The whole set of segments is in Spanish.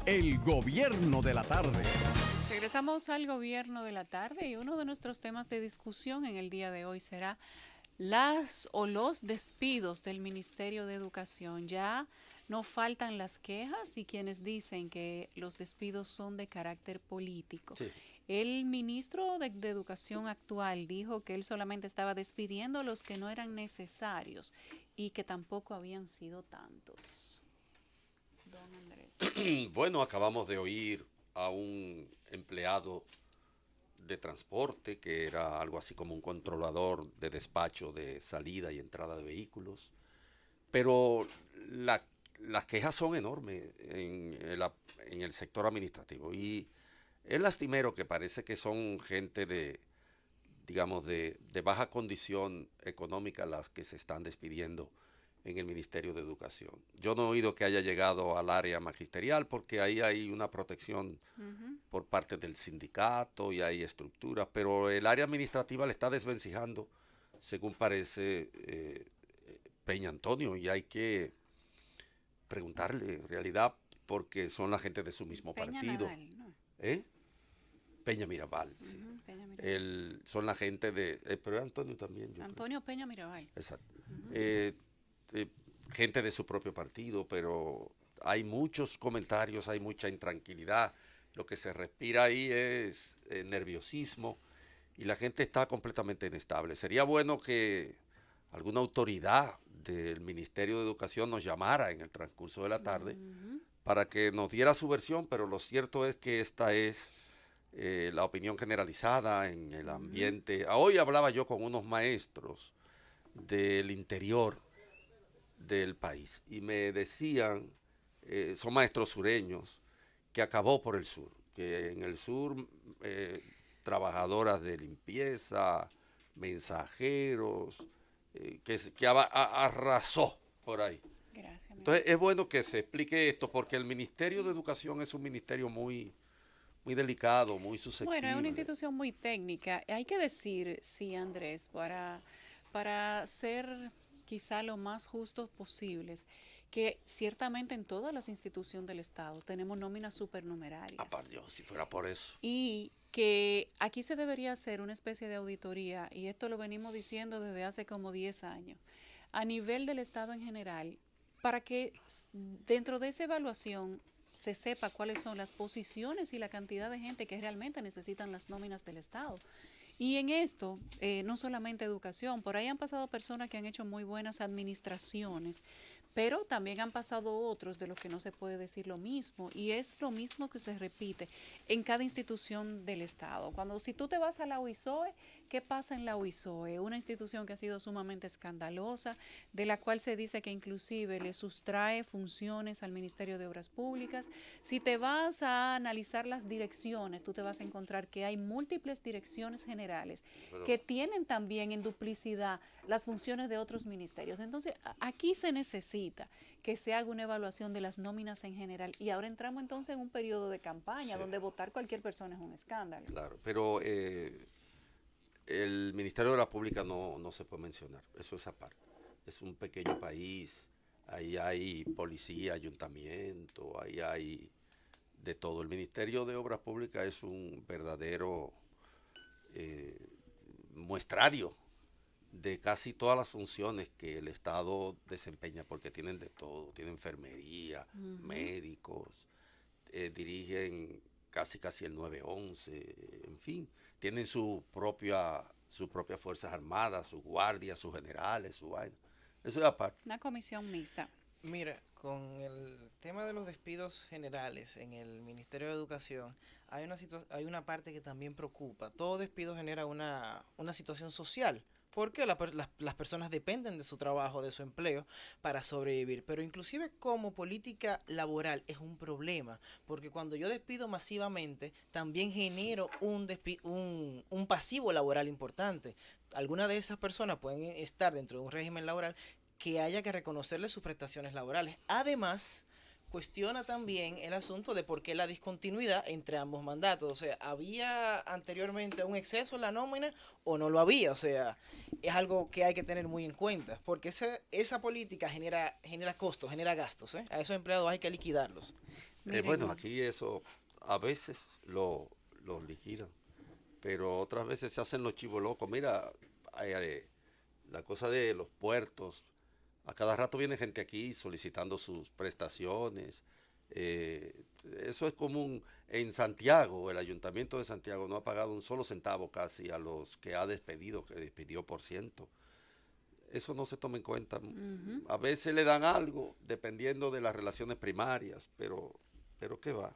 El gobierno de la tarde. Regresamos al gobierno de la tarde y uno de nuestros temas de discusión en el día de hoy será las o los despidos del Ministerio de Educación. Ya no faltan las quejas y quienes dicen que los despidos son de carácter político. Sí. El ministro de Educación actual dijo que él solamente estaba despidiendo a los que no eran necesarios y que tampoco habían sido tantos. Don Andrés. Bueno, acabamos de oír a un empleado de transporte que era algo así como un controlador de despacho de salida y entrada de vehículos, pero las quejas son enormes en el sector administrativo y es lastimero que parece que son gente de, digamos, de baja condición económica las que se están despidiendo en el Ministerio de Educación. Yo no he oído que haya llegado al área magisterial porque ahí hay una protección por parte del sindicato y hay estructuras, pero el área administrativa le está desvencijando, según parece Peña Antonio, y hay que preguntarle en realidad porque son la gente de su mismo Peña partido. Nadal, ¿no? Peña Mirabal, sí. Peña Mirabal. Son la gente de... pero es Antonio también. Antonio Peña Mirabal. Exacto. Gente de su propio partido, pero hay muchos comentarios, hay mucha intranquilidad. Lo que se respira ahí es nerviosismo y la gente está completamente inestable. Sería bueno que alguna autoridad del Ministerio de Educación nos llamara en el transcurso de la tarde para que nos diera su versión, pero lo cierto es que esta es la opinión generalizada en el ambiente. Hoy hablaba yo con unos maestros del interior del país y me decían, son maestros sureños, que acabó por el sur, que en el sur trabajadoras de limpieza, mensajeros, que arrasó por ahí. Gracias. Entonces es bueno que se explique esto porque el Ministerio de Educación es un ministerio muy delicado, muy susceptible. Bueno, es una institución muy técnica. Hay que decir, sí, Andrés, para ser quizá lo más justos posibles, que ciertamente en todas las instituciones del Estado tenemos nóminas supernumerarias. Por Dios, si fuera por eso. Y que aquí se debería hacer una especie de auditoría, y esto lo venimos diciendo desde hace como 10 años, a nivel del Estado en general, para que dentro de esa evaluación se sepa cuáles son las posiciones y la cantidad de gente que realmente necesitan las nóminas del Estado. Y en esto, no solamente educación, por ahí han pasado personas que han hecho muy buenas administraciones, pero también han pasado otros de los que no se puede decir lo mismo, y es lo mismo que se repite en cada institución del Estado. Si tú te vas a la UISOE, ¿qué pasa en la UISOE? Una institución que ha sido sumamente escandalosa, de la cual se dice que inclusive le sustrae funciones al Ministerio de Obras Públicas. Si te vas a analizar las direcciones, tú te vas a encontrar que hay múltiples direcciones generales que tienen también en duplicidad las funciones de otros ministerios. Entonces, aquí se necesita que se haga una evaluación de las nóminas en general, y ahora entramos entonces en un periodo de campaña donde votar cualquier persona es un escándalo. Claro, pero el Ministerio de la Pública no se puede mencionar, eso es aparte. Es un pequeño país, ahí hay policía, ayuntamiento, ahí hay de todo. El Ministerio de Obras Públicas es un verdadero muestrario de casi todas las funciones que el Estado desempeña, porque tienen de todo, tienen enfermería, médicos, dirigen casi el 911, en fin, tienen sus propias fuerzas armadas, sus guardias, sus generales, su vaina. Eso es aparte. Una comisión mixta. Mira, con el tema de los despidos generales en el Ministerio de Educación, hay una parte que también preocupa. Todo despido genera una situación social, porque las personas dependen de su trabajo, de su empleo, para sobrevivir. Pero inclusive como política laboral es un problema, porque cuando yo despido masivamente, también genero un pasivo laboral importante. Algunas de esas personas pueden estar dentro de un régimen laboral que haya que reconocerle sus prestaciones laborales. Además, cuestiona también el asunto de por qué la discontinuidad entre ambos mandatos. O sea, ¿había anteriormente un exceso en la nómina o no lo había? O sea, es algo que hay que tener muy en cuenta, porque esa política genera costos, genera gastos, ¿eh? A esos empleados hay que liquidarlos. Bueno, aquí eso a veces lo liquidan, pero otras veces se hacen los chivos locos. Mira, la cosa de los puertos, a cada rato viene gente aquí solicitando sus prestaciones. Eso es común. En Santiago, el Ayuntamiento de Santiago no ha pagado un solo centavo casi a los que ha despedido, que despidió por ciento. Eso no se toma en cuenta. A veces le dan algo, dependiendo de las relaciones primarias, pero ¿qué va?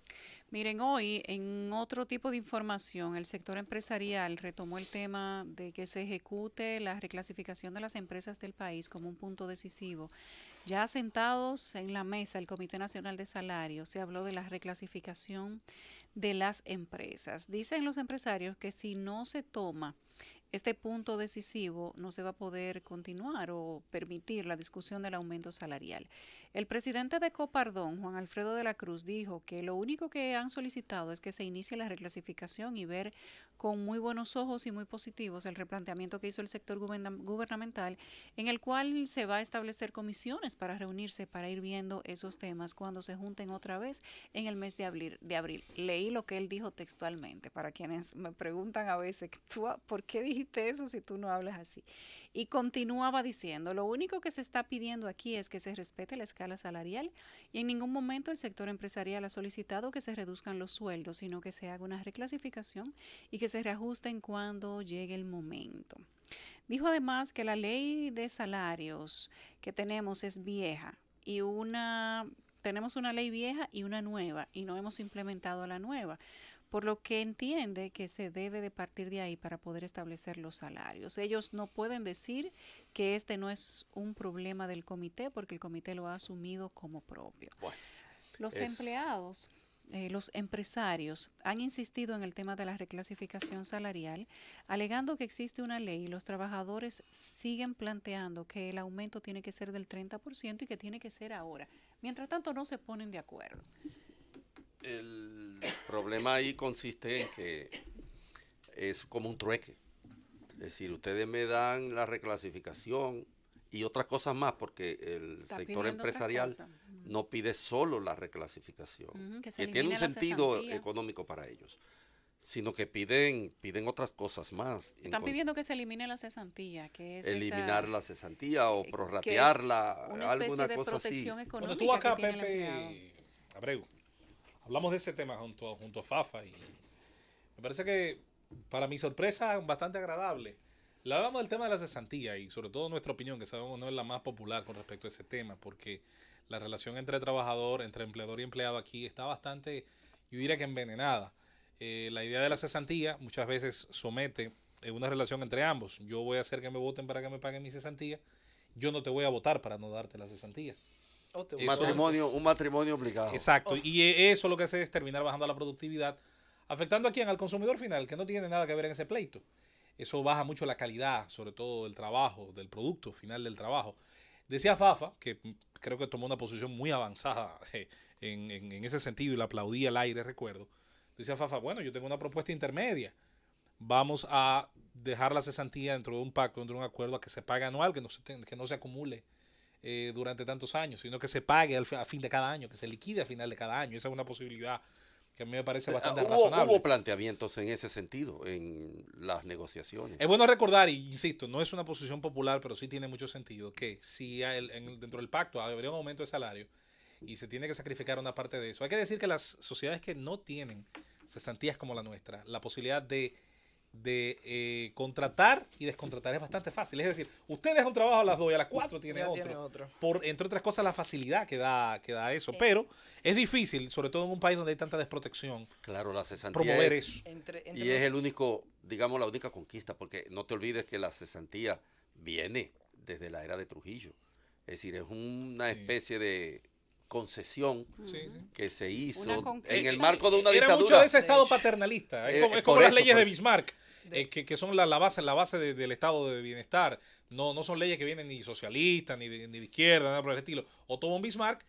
Miren, hoy en otro tipo de información, el sector empresarial retomó el tema de que se ejecute la reclasificación de las empresas del país como un punto decisivo. Ya sentados en la mesa el Comité Nacional de Salarios, se habló de la reclasificación de las empresas. Dicen los empresarios que si no se toma este punto decisivo, no se va a poder continuar o permitir la discusión del aumento salarial. El presidente de Copardón, Juan Alfredo de la Cruz, dijo que lo único que han solicitado es que se inicie la reclasificación y ver con muy buenos ojos y muy positivos el replanteamiento que hizo el sector gubernamental, en el cual se va a establecer comisiones para reunirse, para ir viendo esos temas cuando se junten otra vez en el mes de abril. Leí lo que él dijo textualmente, para quienes me preguntan a veces, ¿por qué dijiste eso si tú no hablas así? Y continuaba diciendo, lo único que se está pidiendo aquí es que se respete la escala salarial y en ningún momento el sector empresarial ha solicitado que se reduzcan los sueldos, sino que se haga una reclasificación y que se reajusten cuando llegue el momento. Dijo además que la ley de salarios que tenemos es vieja y tenemos una ley vieja y una nueva y no hemos implementado la nueva, por lo que entiende que se debe de partir de ahí para poder establecer los salarios. Ellos no pueden decir que este no es un problema del comité porque el comité lo ha asumido como propio. Bueno, los empleados, los empresarios han insistido en el tema de la reclasificación salarial, alegando que existe una ley y los trabajadores siguen planteando que el aumento tiene que ser del 30% y que tiene que ser ahora. Mientras tanto, no se ponen de acuerdo. El problema ahí consiste en que es como un trueque. Es decir, ustedes me dan la reclasificación y otras cosas más, porque el sector empresarial no pide solo la reclasificación, que tiene un sentido económico para ellos, sino que piden otras cosas más. Están pidiendo que se elimine la cesantía, que es eliminar la cesantía o prorratearla, alguna de cosa así. Cuando tú acá, Pepe Abreu, hablamos de ese tema junto a Fafa y me parece que, para mi sorpresa, bastante agradable. Le hablamos del tema de la cesantía y sobre todo nuestra opinión, que sabemos no es la más popular con respecto a ese tema, porque la relación entre trabajador, entre empleador y empleado aquí está bastante, yo diría que envenenada. La idea de la cesantía muchas veces somete una relación entre ambos. Yo voy a hacer que me voten para que me paguen mi cesantía. Yo no te voy a votar para no darte la cesantía. Un matrimonio obligado. Exacto. Y eso lo que hace es terminar bajando la productividad, afectando a quién, al consumidor final, que no tiene nada que ver en ese pleito. Eso baja mucho la calidad, sobre todo del trabajo, del producto final del trabajo. Decía Fafa, que creo que tomó una posición muy avanzada en ese sentido y la aplaudí al aire, recuerdo. Decía Fafa, bueno, yo tengo una propuesta intermedia. Vamos a dejar la cesantía dentro de un pacto, dentro de un acuerdo, a que se pague anual, que no se acumule durante tantos años, sino que se pague a fin de cada año, que se liquide a final de cada año. Esa es una posibilidad que a mí me parece bastante razonable. Hubo planteamientos en ese sentido en las negociaciones. Es bueno recordar, y insisto, no es una posición popular, pero sí tiene mucho sentido, que si dentro del pacto habría un aumento de salario y se tiene que sacrificar una parte de eso. Hay que decir que las sociedades que no tienen cesantías como la nuestra, la posibilidad de contratar y descontratar es bastante fácil. Es decir, usted deja un trabajo a las 2 y a las 4 tiene otro. Por, entre otras cosas, la facilidad que da eso. Pero es difícil, sobre todo en un país donde hay tanta desprotección. Claro, la cesantía promover eso. Y es el único, digamos, la única conquista, porque no te olvides que la cesantía viene desde la era de Trujillo. Es decir, es una especie de concesión que se hizo en el marco de una dictadura. Era mucho de ese estado paternalista. Es como las leyes de Bismarck, que son la base del estado de bienestar. No son leyes que vienen ni socialistas, ni de izquierda, nada por el estilo. Otto von Bismarck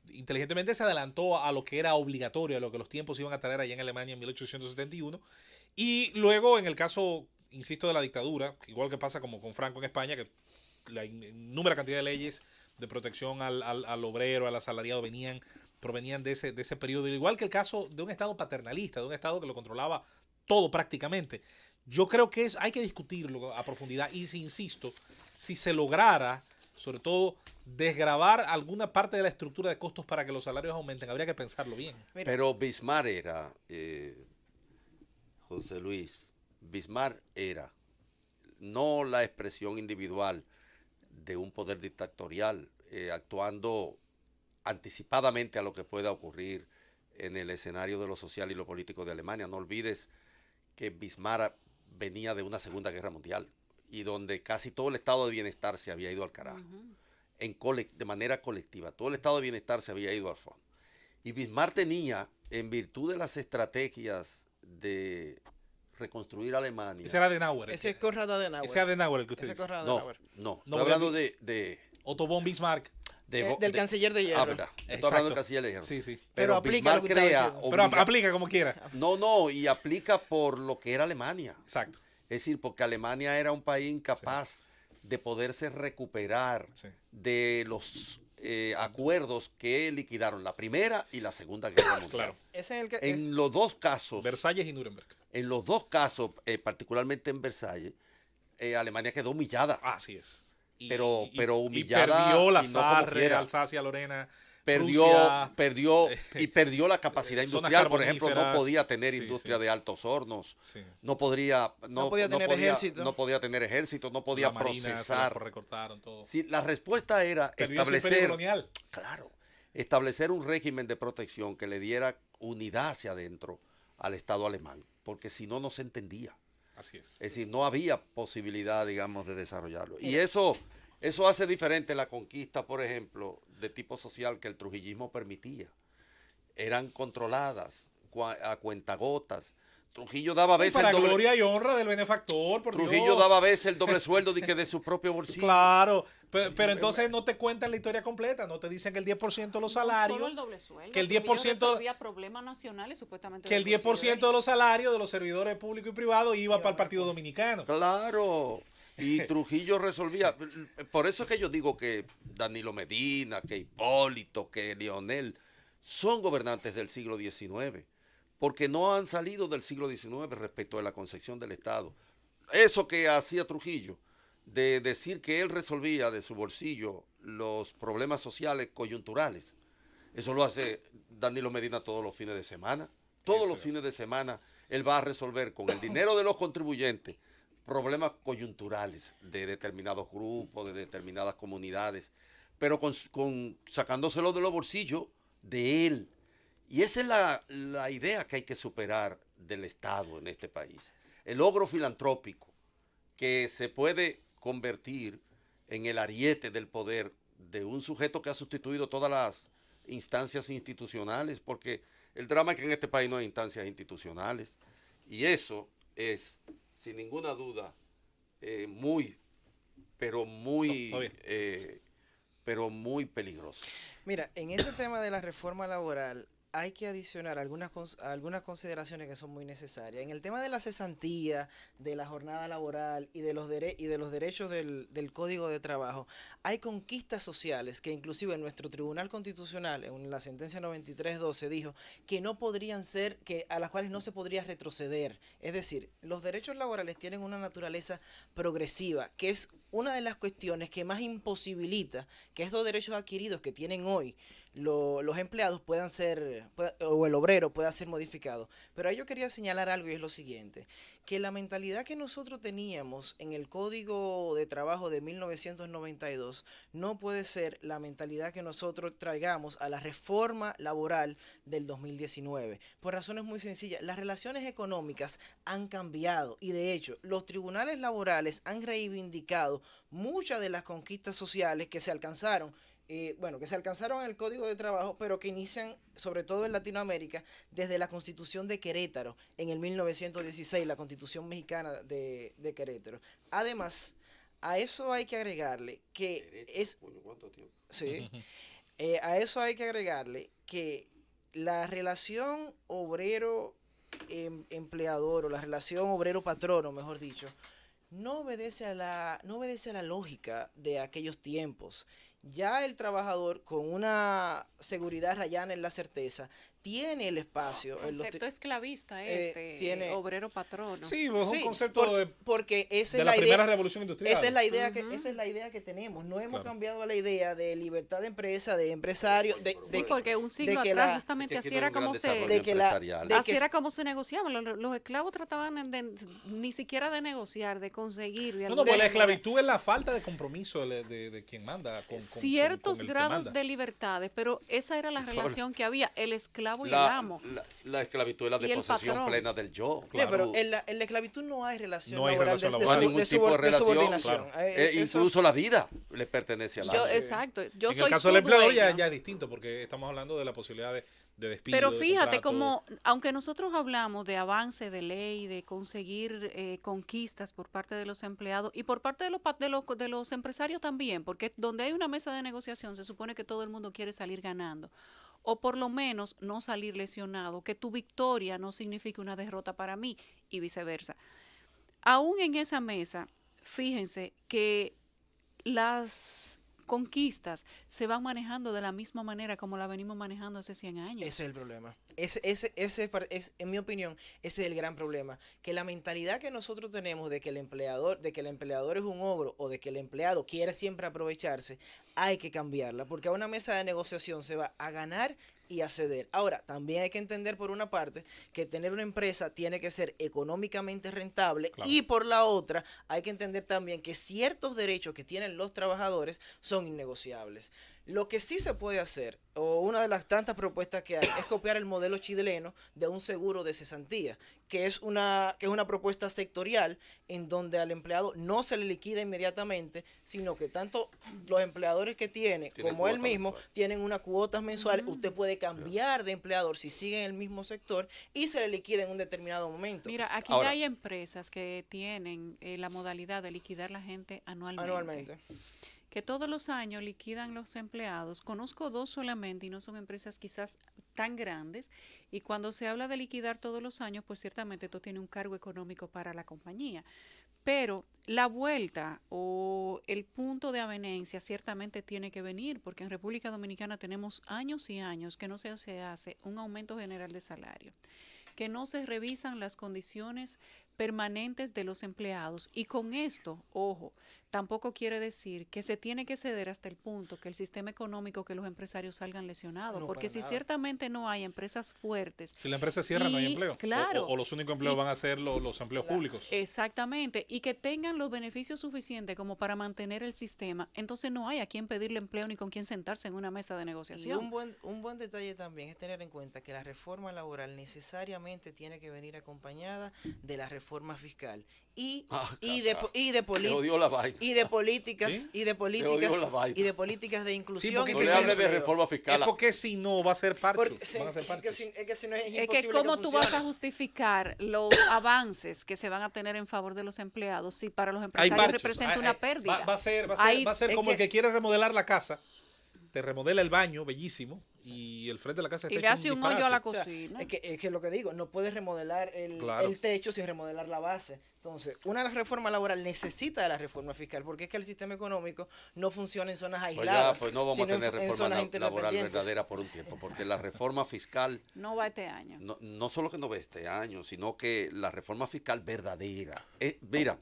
inteligentemente se adelantó a lo que era obligatorio, a lo que los tiempos iban a traer allá en Alemania en 1871. Y luego, en el caso, insisto, de la dictadura, igual que pasa como con Franco en España, que la innúmera cantidad de leyes de protección al obrero, al asalariado, venían provenían de ese periodo, igual que el caso de un Estado paternalista, de un Estado que lo controlaba todo prácticamente. Yo creo que hay que discutirlo a profundidad y si insisto, si se lograra, sobre todo, desgravar alguna parte de la estructura de costos para que los salarios aumenten, habría que pensarlo bien. Mira, Pero Bismarck era, José Luis, Bismarck era no la expresión individual de un poder dictatorial actuando anticipadamente a lo que pueda ocurrir en el escenario de lo social y lo político de Alemania. No olvides que Bismarck venía de una Segunda Guerra Mundial y donde casi todo el estado de bienestar se había ido al carajo, de manera colectiva. Todo el estado de bienestar se había ido al fondo. Y Bismarck tenía, en virtud de las estrategias de reconstruir Alemania... Ese era Adenauer. ese es Konrad Adenauer. Ese Adenauer el que usted Ese dice. Konrad No, Adenauer. no, No, estoy hablando de Otto von Bismarck. Del canciller de hierro. verdad. Estoy Exacto. hablando del canciller de hierro. Sí, sí. Pero aplica lo Bismarck que estaba crea... diciendo. Pero aplica como quiera. No, y aplica por lo que era Alemania. Exacto. Es decir, porque Alemania era un país incapaz de poderse recuperar Sí. de los acuerdos que liquidaron la Primera y la Segunda Guerra Mundial. Claro. Ese es el que... En los dos casos, Versalles y Nuremberg. particularmente en Versalles, Alemania quedó humillada. Así es. Pero humillada Y perdió la y no como Sarre, quiera. Alsacia, Lorena. Perdió, Prusia, perdió la capacidad zonas industrial. Por ejemplo, no carboníferas. podía tener Sí, industria sí. de altos hornos. Sí. No podía tener ejército. No podía tener ejército, no podía La Marina, se procesar. la recortaron todo. Sí, la respuesta era Perdió su imperio colonial. establecer un régimen de protección que le diera unidad hacia adentro al Estado alemán, porque si no, no se entendía. Así es. Es decir, no había posibilidad, digamos, de desarrollarlo. Y eso hace diferente la conquista, por ejemplo, de tipo social que el trujillismo permitía. Eran controladas a cuentagotas. Trujillo daba a veces Para el doble, gloria y honra del benefactor, por Trujillo Dios. daba a veces el doble sueldo de su propio bolsillo. Claro, pero entonces no te cuentan la historia completa, no te dicen que el 10% de los salarios, No solo el doble sueldo, que el Trujillo 10% resolvía problemas nacionales supuestamente. que el del bolsillo 10% de los salarios de los servidores públicos y privados iba para el Partido pues. Dominicano. Claro. Y Trujillo resolvía. Por eso es que yo digo que Danilo Medina, que Hipólito, que Lionel son gobernantes del siglo XIX, porque no han salido del siglo XIX respecto de la concepción del Estado. Eso que hacía Trujillo, de decir que él resolvía de su bolsillo los problemas sociales coyunturales, eso lo hace Danilo Medina todos los fines de semana. Todos los fines de semana él va a resolver con el dinero de los contribuyentes problemas coyunturales de determinados grupos, de determinadas comunidades, pero sacándoselo de los bolsillos de él. Y esa es la idea que hay que superar del Estado en este país. El logro filantrópico que se puede convertir en el ariete del poder de un sujeto que ha sustituido todas las instancias institucionales, porque el drama es que en este país no hay instancias institucionales. Y eso es, sin ninguna duda, pero muy peligroso. Mira, en este tema de la reforma laboral hay que adicionar algunas consideraciones que son muy necesarias. En el tema de la cesantía, de la jornada laboral y de los derechos del Código de Trabajo, hay conquistas sociales que inclusive en nuestro Tribunal Constitucional, en la sentencia 93-12, dijo que no podrían ser, a las cuales no se podría retroceder. Es decir, los derechos laborales tienen una naturaleza progresiva, que es una de las cuestiones que más imposibilita que estos derechos adquiridos que tienen hoy los empleados o el obrero pueda ser modificado. Pero ahí yo quería señalar algo y es lo siguiente, que la mentalidad que nosotros teníamos en el Código de Trabajo de 1992 no puede ser la mentalidad que nosotros traigamos a la reforma laboral del 2019. Por razones muy sencillas, las relaciones económicas han cambiado y de hecho los tribunales laborales han reivindicado muchas de las conquistas sociales que se alcanzaron que se alcanzaron en el Código de Trabajo, pero que inician, sobre todo en Latinoamérica, desde la Constitución de Querétaro, en el 1916, la Constitución Mexicana de Querétaro. Además, a eso hay que agregarle que ¿Cuánto tiempo? Sí, a eso hay que agregarle que la relación obrero-empleador, o la relación obrero-patrono, mejor dicho, no obedece a la lógica de aquellos tiempos. Ya el trabajador con una seguridad rayana en la certeza tiene el espacio. Concepto esclavista tiene, obrero patrono. Sí, es un sí, concepto porque esa de es la la primera idea. revolución industrial. Esa es la idea esa es la idea que tenemos. No hemos cambiado a la idea de libertad de empresa, de empresario, Sí, porque un siglo que atrás justamente Es que así tiene era un gran como se desarrollo de que la- empresarial. de así que- era como se negociaban. Los esclavos trataban ni siquiera de negociar, de conseguir. De No, alguna pues la manera. esclavitud es la falta de compromiso de quien manda. Ciertos el que grados manda. de libertades, pero esa era la relación que había, el esclavo y el La, amo. la esclavitud es la Y el disposición patrón. plena del yo. Oye, pero en la esclavitud no hay relación No hay laboral relación de laboral. No hay ningún tipo de relación. subordinación. Claro. Eso- Incluso la vida le pertenece a la Exacto. Yo En soy el caso tu del empleado ya, dueño. ya es distinto, porque estamos hablando de la posibilidad de despido. Pero de fíjate contrato. como, aunque nosotros hablamos de avance de ley, de conseguir conquistas por parte de los empleados y por parte de los empresarios también, porque donde hay una mesa de negociación se supone que todo el mundo quiere salir ganando, o por lo menos no salir lesionado, que tu victoria no signifique una derrota para mí y viceversa. Aún en esa mesa, fíjense que las conquistas se van manejando de la misma manera como la venimos manejando hace 100 años. Ese es el problema. En mi opinión, ese es el gran problema. Que la mentalidad que nosotros tenemos de que el empleador es un ogro o de que el empleado quiere siempre aprovecharse, hay que cambiarla. Porque a una mesa de negociación se va a ganar y a ceder. Ahora, también hay que entender por una parte que tener una empresa tiene que ser económicamente rentable, Claro. y por la otra hay que entender también que ciertos derechos que tienen los trabajadores son innegociables. Lo que sí se puede hacer, o una de las tantas propuestas que hay, es copiar el modelo chileno de un seguro de cesantía, que es una propuesta sectorial en donde al empleado no se le liquida inmediatamente, sino que tanto los empleadores que tiene Tienen como él cuotas mismo mensuales. tienen unas cuotas mensuales. Usted puede cambiar de empleador si sigue en el mismo sector y se le liquida en un determinado momento. Mira, aquí Ahora- ya hay empresas que tienen la modalidad de liquidar la gente Anualmente. que todos los años liquidan los empleados. Conozco 2 solamente y no son empresas quizás tan grandes. Y cuando se habla de liquidar todos los años, pues ciertamente esto tiene un cargo económico para la compañía. Pero la vuelta o el punto de avenencia ciertamente tiene que venir, porque en República Dominicana tenemos años y años que no se hace un aumento general de salario, que no se revisan las condiciones permanentes de los empleados. Y con esto, ojo, tampoco quiere decir que se tiene que ceder hasta el punto que el sistema económico, que los empresarios salgan lesionados, No, porque para si nada. ciertamente no hay empresas fuertes. Si la empresa cierra, no hay Y, empleo. claro. O los únicos empleos van a ser los empleos públicos. Exactamente, y que tengan los beneficios suficientes como para mantener el sistema, entonces no hay a quien pedirle empleo ni con quién sentarse en una mesa de Y negociación. un buen detalle también es tener en cuenta que la reforma laboral necesariamente tiene que venir acompañada de la reforma fiscal y de odio la vaina. y de políticas ¿Sí? y de Te odio políticas la vaina. y de políticas de inclusión. porque y No que le sí, hable de empleo. reforma fiscal. Es porque si no, va a ser parcho. Porque, Van a ser es parchos. que si no es Es imposible que cómo tú vas a funcione. justificar los avances que se van a tener en favor de los empleados si para los Hay empresarios parchos. representa Hay- una hay- pérdida. Va a ser Hay- es como el que- que quiere remodelar la casa. Te remodela el baño, bellísimo, y el frente de la casa y está le hecho hace un hoyo a la O sea, cocina. es que lo que digo, no puedes remodelar Claro. el techo sin remodelar la base. Entonces, una reforma laboral necesita de la reforma fiscal, porque es que el sistema económico no funciona en zonas Pues ya, aisladas, pues no vamos a sino tener en reforma zonas laboral interdependientes. verdadera por un tiempo, porque la reforma fiscal, No va este año. no solo que no ve este año, sino que la reforma fiscal verdadera. Mira,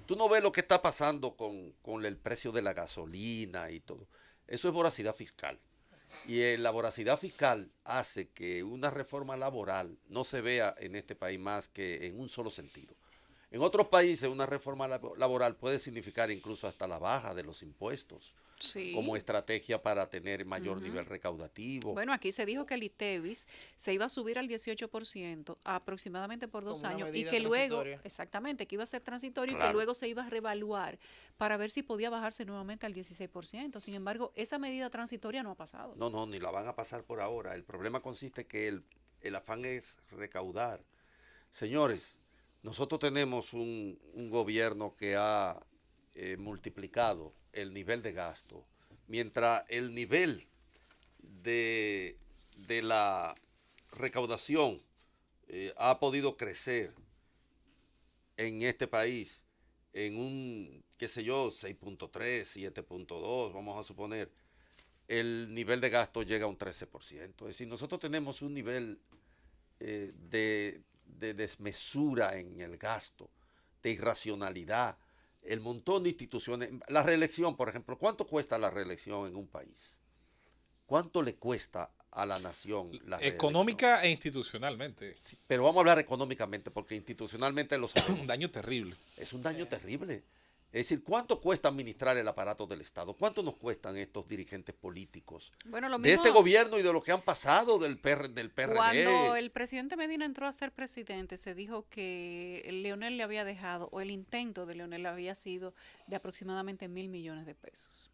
tú no ves lo que está pasando con el precio de la gasolina y todo. Eso es voracidad fiscal. Y la voracidad fiscal hace que una reforma laboral no se vea en este país más que en un solo sentido. En otros países una reforma laboral puede significar incluso hasta la baja de los impuestos Sí. como estrategia para tener mayor nivel recaudativo. Bueno, aquí se dijo que el ITEVIS se iba a subir al 18% aproximadamente por 2 Como una años y medida que luego, transitoria. exactamente, que iba a ser transitorio y Claro. que luego se iba a reevaluar para ver si podía bajarse nuevamente al 16%. Sin embargo, esa medida transitoria no ha pasado. No, ni la van a pasar por ahora. El problema consiste que el afán es recaudar. Señores, nosotros tenemos un gobierno que ha multiplicado el nivel de gasto, mientras el nivel de la recaudación ha podido crecer en este país en un, qué sé yo, 6.3, 7.2, vamos a suponer. el nivel de gasto llega a un 13%. Es decir, nosotros tenemos un nivel de desmesura en el gasto, de irracionalidad, el montón de instituciones. La reelección, por ejemplo, ¿cuánto cuesta la reelección en un país? ¿Cuánto le cuesta a la nación la reelección? Económica e institucionalmente. Sí, pero vamos a hablar económicamente, porque institucionalmente lo sabemos. Un daño terrible. Es un daño terrible. Es decir, ¿cuánto cuesta administrar el aparato del Estado? ¿Cuánto nos cuestan estos dirigentes políticos Bueno, lo de mismo, este gobierno y de lo que han pasado del PRD? cuando el presidente Medina entró a ser presidente, se dijo que Leonel le había dejado, o el intento de Leonel había sido de aproximadamente 1.000 millones de pesos.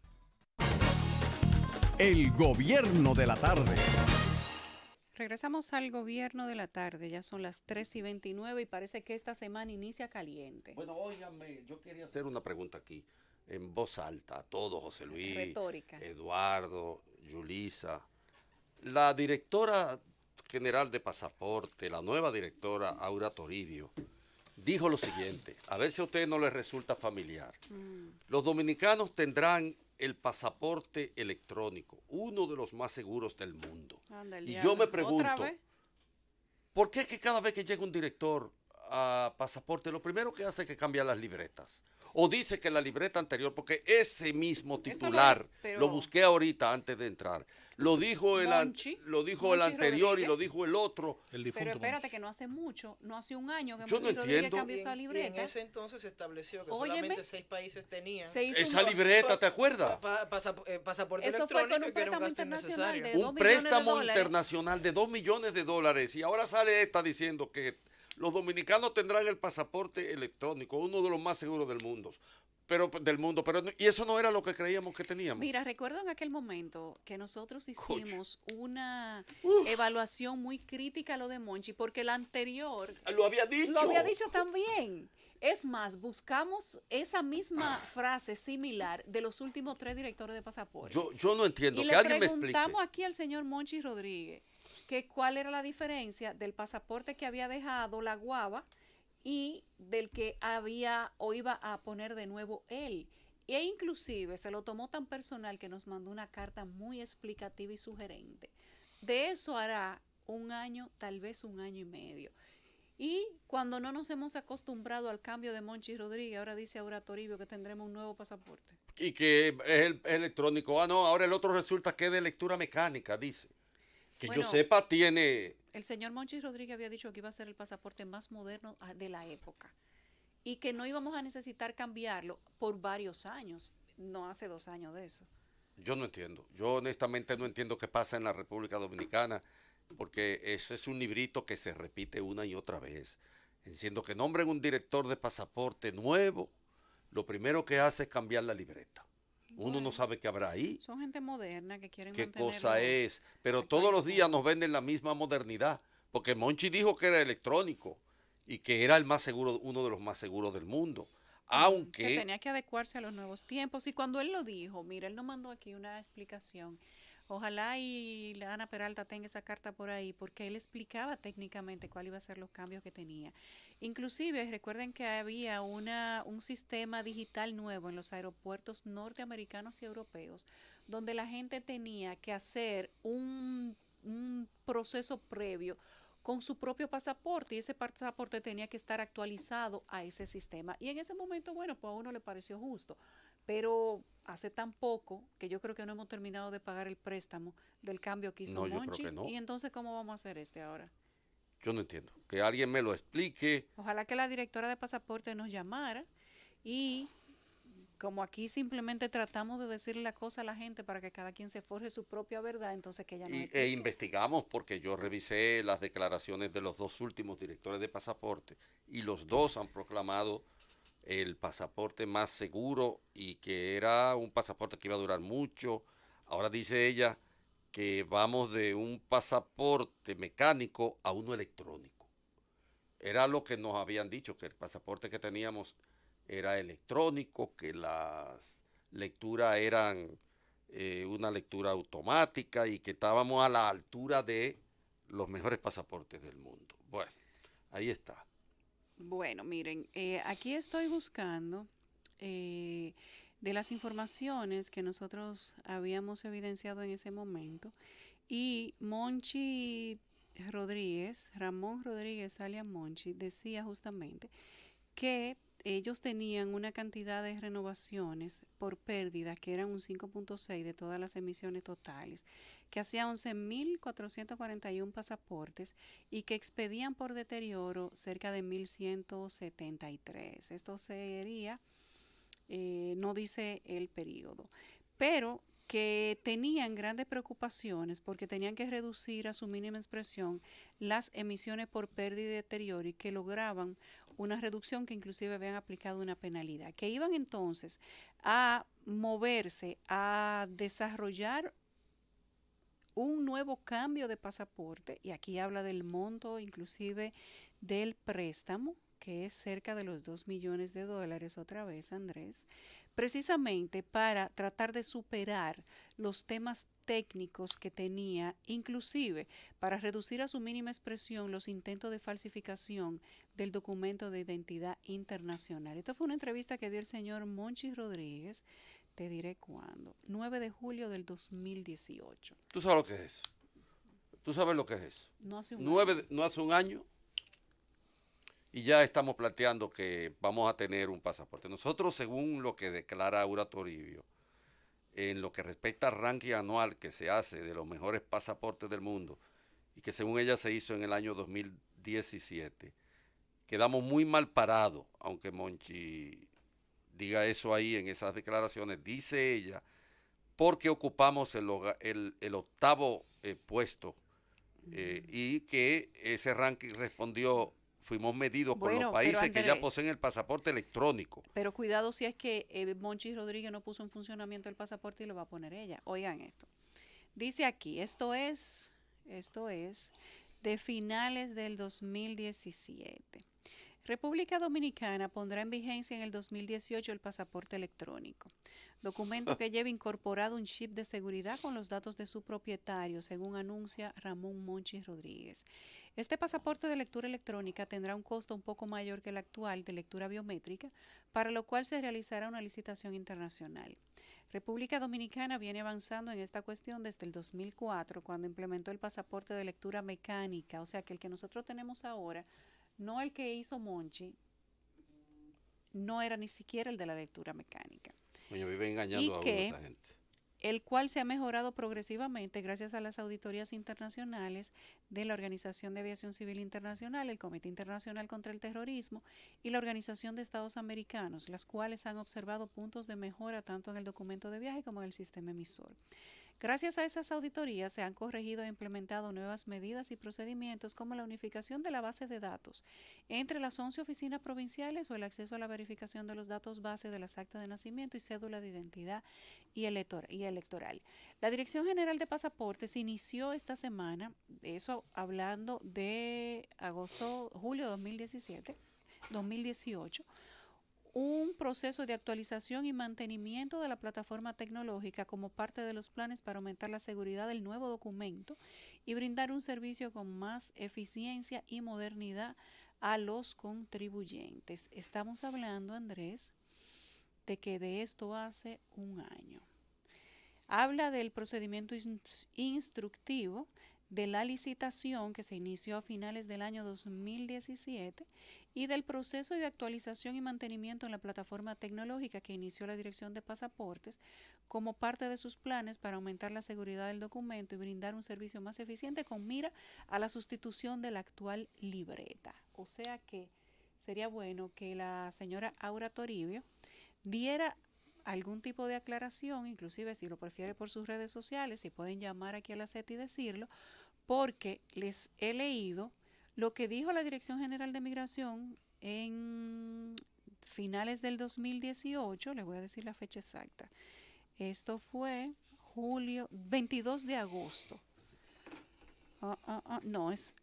El gobierno de la tarde. Regresamos al gobierno de la tarde, ya son las 3:29 y parece que esta semana inicia caliente. Bueno, óigame, yo quería hacer una pregunta aquí, en voz alta, a todos, José Luis, Retórica. Eduardo, Yulisa. La directora general de Pasaporte, la nueva directora, Aura Toribio, dijo lo siguiente, a ver si a ustedes no les resulta familiar. Los dominicanos tendrán el pasaporte electrónico, uno de los más seguros del mundo. Anda, el Y diablo. yo me ¿Otra pregunto, vez? ¿por qué es que cada vez que llega un director a Pasaporte, lo primero que hace es que cambia las libretas? O dice que la libreta anterior, porque ese mismo titular, pero- lo busqué ahorita antes de entrar, lo dijo el Monchi anterior y Rodríguez. lo dijo el otro. El difunto. Pero espérate Monchi. que no hace mucho, no hace un año que Yo no Monchi Rodríguez entiendo. cambió esa Y en libreta. ese entonces se estableció que Óyeme, solamente 6 países tenían Se hizo Esa un- libreta, ¿te acuerdas? pasaporte Eso fue con electrónico un y que era un préstamo gasto internacional innecesario. de 2 Un millones de préstamo dólares. internacional de 2 millones de dólares y ahora sale esta diciendo que los dominicanos tendrán el pasaporte electrónico, uno de los más seguros del mundo. Pero y eso no era lo que creíamos que teníamos. Mira, recuerdo en aquel momento que nosotros hicimos una evaluación muy crítica a lo de Monchi, porque el anterior Lo había dicho. lo había dicho también. Es más, buscamos esa misma frase similar de los últimos 3 directores de pasaporte. Yo no entiendo, Y que le alguien me explique. preguntamos aquí al señor Monchi Rodríguez que cuál era la diferencia del pasaporte que había dejado la guava y del que había o iba a poner de nuevo él. E inclusive se lo tomó tan personal que nos mandó una carta muy explicativa y sugerente. De eso hará un año, tal vez un año y medio. Y cuando no nos hemos acostumbrado al cambio de Monchi Rodríguez, ahora dice Aura Toribio que tendremos un nuevo pasaporte. Y que es el electrónico. Ah, no, ahora el otro resulta que es de lectura mecánica, dice. Que Bueno, yo sepa, tiene... El señor Monchi Rodríguez había dicho que iba a ser el pasaporte más moderno de la época y que no íbamos a necesitar cambiarlo por varios años, no hace 2 años de eso. Yo no entiendo. Yo honestamente no entiendo qué pasa en la República Dominicana, porque ese es un librito que se repite una y otra vez. Siendo que nombren un director de pasaporte nuevo, lo primero que hace es cambiar la libreta. Uno Bueno, no sabe qué habrá ahí, Son gente moderna que quieren qué mantenerlo cosa es, pero todos los días actualizado. nos venden la misma modernidad, porque Monchi dijo que era electrónico y que era el más seguro, uno de los más seguros del mundo. Que Aunque tenía que adecuarse a los nuevos tiempos. Y cuando él lo dijo, mira, él nos mandó aquí una explicación. Ojalá y la Ana Peralta tenga esa carta por ahí, porque él explicaba técnicamente cuál iba a ser los cambios que tenía. Inclusive, recuerden que había un sistema digital nuevo en los aeropuertos norteamericanos y europeos, donde la gente tenía que hacer un proceso previo con su propio pasaporte y ese pasaporte tenía que estar actualizado a ese sistema. Y en ese momento, bueno, pues a uno le pareció justo, pero hace tan poco que yo creo que no hemos terminado de pagar el préstamo del cambio que hizo No, yo creo Monchi. que no. Y entonces, ¿cómo vamos a hacer este ahora? yo no entiendo. Que alguien me lo explique. Ojalá que la directora de pasaporte nos llamara y como aquí simplemente tratamos de decirle la cosa a la gente para que cada quien se forje su propia verdad, entonces que ella nos explique. Investigamos porque yo revisé las declaraciones de los 2 últimos directores de pasaporte y los 2 han proclamado el pasaporte más seguro y que era un pasaporte que iba a durar mucho. Ahora dice ella que vamos de un pasaporte mecánico a uno electrónico. Era lo que nos habían dicho, que el pasaporte que teníamos era electrónico, que las lecturas eran una lectura automática y que estábamos a la altura de los mejores pasaportes del mundo. Bueno, ahí está. Bueno, miren, aquí estoy buscando de las informaciones que nosotros habíamos evidenciado en ese momento. Y Monchi Rodríguez, Ramón Rodríguez alias Monchi, decía justamente que ellos tenían una cantidad de renovaciones por pérdida que eran un 5.6 de todas las emisiones totales, que hacía 11.441 pasaportes y que expedían por deterioro cerca de 1.173. Esto sería, no dice el periodo, pero que tenían grandes preocupaciones porque tenían que reducir a su mínima expresión las emisiones por pérdida y deterioro y que lograban una reducción que inclusive habían aplicado una penalidad, que iban entonces a moverse, a desarrollar un nuevo cambio de pasaporte, y aquí habla del monto inclusive del préstamo, que es cerca de los 2 millones de dólares otra vez, Andrés, precisamente para tratar de superar los temas técnicos que tenía, inclusive para reducir a su mínima expresión los intentos de falsificación del documento de identidad internacional. Esto fue una entrevista que dio el señor Monchi Rodríguez, te diré cuándo, 9 de julio del 2018. ¿Tú sabes lo que es eso? ¿Tú sabes lo que es eso? No hace un año. No hace un año y ya estamos planteando que vamos a tener un pasaporte. Nosotros, según lo que declara Aura Toribio, en lo que respecta al ranking anual que se hace de los mejores pasaportes del mundo y que según ella se hizo en el año 2017, quedamos muy mal parados, aunque Monchi diga eso ahí en esas declaraciones, dice ella, porque ocupamos el octavo puesto y que ese ranking respondió, fuimos medidos con los países que ya poseen el pasaporte electrónico. Pero cuidado si es que Monchi Rodríguez no puso en funcionamiento el pasaporte y lo va a poner ella. Oigan esto. Dice aquí, esto es de finales del 2017. República Dominicana pondrá en vigencia en el 2018 el pasaporte electrónico, documento que lleva incorporado un chip de seguridad con los datos de su propietario, según anuncia Ramón Monchi Rodríguez. Este pasaporte de lectura electrónica tendrá un costo un poco mayor que el actual de lectura biométrica, para lo cual se realizará una licitación internacional. República Dominicana viene avanzando en esta cuestión desde el 2004, cuando implementó el pasaporte de lectura mecánica, o sea que el que nosotros tenemos ahora, no el que hizo Monchi, no era ni siquiera el de la lectura mecánica. Coño, vive engañando a esta gente. El cual se ha mejorado progresivamente gracias a las auditorías internacionales de la Organización de Aviación Civil Internacional, el Comité Internacional contra el Terrorismo y la Organización de Estados Americanos, las cuales han observado puntos de mejora tanto en el documento de viaje como en el sistema emisor. Gracias a esas auditorías se han corregido e implementado nuevas medidas y procedimientos como la unificación de la base de datos entre las 11 oficinas provinciales o el acceso a la verificación de los datos base de las actas de nacimiento y cédula de identidad y electoral. La Dirección General de Pasaportes inició esta semana, eso hablando de julio de 2018, un proceso de actualización y mantenimiento de la plataforma tecnológica como parte de los planes para aumentar la seguridad del nuevo documento y brindar un servicio con más eficiencia y modernidad a los contribuyentes. Estamos hablando, Andrés, de que de esto hace un año. Habla del procedimiento instructivo de la licitación que se inició a finales del año 2017 y del proceso de actualización y mantenimiento en la plataforma tecnológica que inició la Dirección de Pasaportes como parte de sus planes para aumentar la seguridad del documento y brindar un servicio más eficiente con mira a la sustitución de la actual libreta. O sea que sería bueno que la señora Aura Toribio diera algún tipo de aclaración, inclusive si lo prefiere por sus redes sociales, si pueden llamar aquí a la CET y decirlo, porque les he leído lo que dijo la Dirección General de Migración en finales del 2018, les voy a decir la fecha exacta. Esto fue 22 de agosto. No, es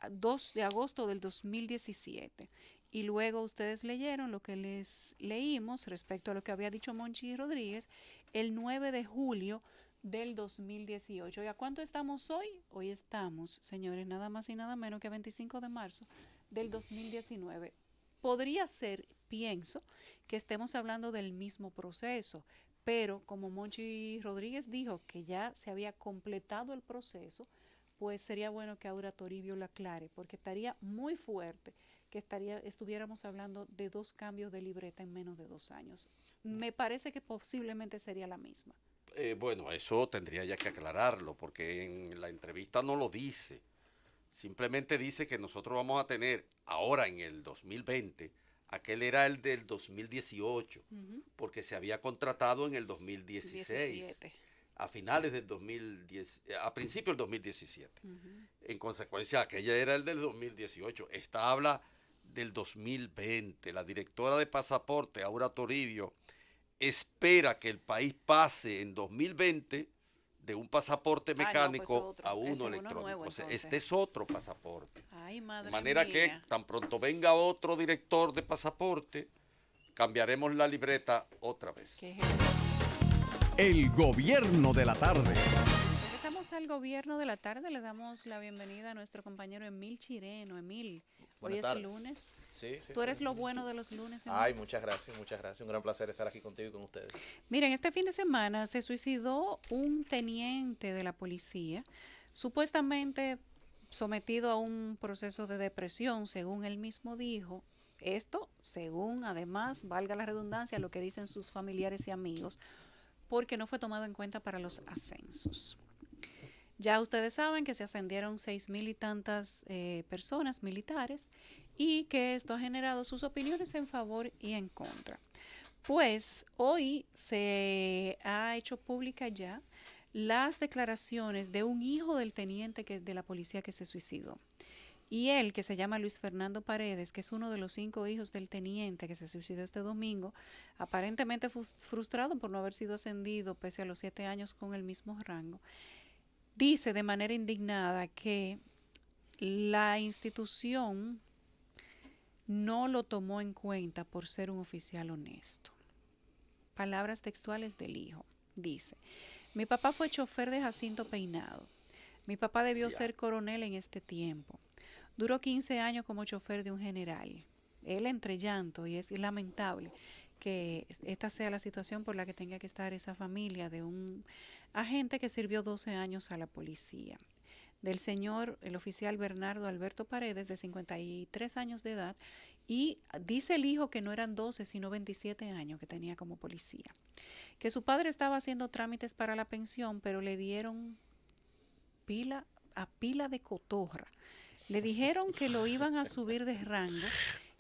2 de agosto del 2017. Y luego ustedes leyeron lo que les leímos respecto a lo que había dicho Monchi Rodríguez el 9 de julio del 2018. ¿Y a cuánto estamos hoy? Hoy estamos, señores, nada más y nada menos que 25 de marzo del 2019. Podría ser, pienso que estemos hablando del mismo proceso, pero como Monchi Rodríguez dijo que ya se había completado el proceso, pues sería bueno que Aura Toribio lo aclare, porque estaría muy fuerte que estuviéramos hablando de 2 cambios de libreta en menos de 2 años. Me parece que posiblemente sería la misma. Bueno, eso tendría ya que aclararlo, porque en la entrevista no lo dice. Simplemente dice que nosotros vamos a tener ahora en el 2020, aquel era el del 2018, porque se había contratado en el 2016, 17. a finales del 2010, a principios del 2017. En consecuencia, aquella era el del 2018. Esta habla del 2020. La directora de pasaporte, Aura Toribio, espera que el país pase en 2020 de un pasaporte mecánico a uno electrónico. Nuevo, o sea, este es otro pasaporte. Ay, madre De manera mía. que tan pronto venga otro director de pasaporte, cambiaremos la libreta otra vez. ¿Qué es eso? El gobierno de la tarde. Regresamos al gobierno de la tarde. Le damos la bienvenida a nuestro compañero Emil Chireno. Emil, hoy Buenas es tardes. lunes. Sí. Tú eres lo bueno de los lunes, Emil. Ay, muchas gracias, muchas gracias. Un gran placer estar aquí contigo y con ustedes. Miren, este fin de semana se suicidó un teniente de la policía, supuestamente sometido a un proceso de depresión, según él mismo dijo. Esto, según además, valga la redundancia, lo que dicen sus familiares y amigos, porque no fue tomado en cuenta para los ascensos. Ya ustedes saben que se ascendieron 6,000 y tantas personas militares y que esto ha generado sus opiniones en favor y en contra. Pues hoy se ha hecho pública ya las declaraciones de un hijo del teniente de la policía que se suicidó. Y él, que se llama Luis Fernando Paredes, que es uno de los 5 hijos del teniente que se suicidó este domingo, aparentemente frustrado por no haber sido ascendido pese a los 7 años con el mismo rango, dice de manera indignada que la institución no lo tomó en cuenta por ser un oficial honesto. Palabras textuales del hijo. Dice: mi papá fue chofer de Jacinto Peinado. Mi papá debió ser coronel en este tiempo. Duró 15 años como chofer de un general. Él entre llanto, y es lamentable que esta sea la situación por la que tenga que estar esa familia de un agente que sirvió 12 años a la policía. Del señor, el oficial Bernardo Alberto Paredes, de 53 años de edad, y dice el hijo que no eran 12, sino 27 años que tenía como policía. Que su padre estaba haciendo trámites para la pensión, pero le dieron pila de cotorra. Le dijeron que lo iban a subir de rango,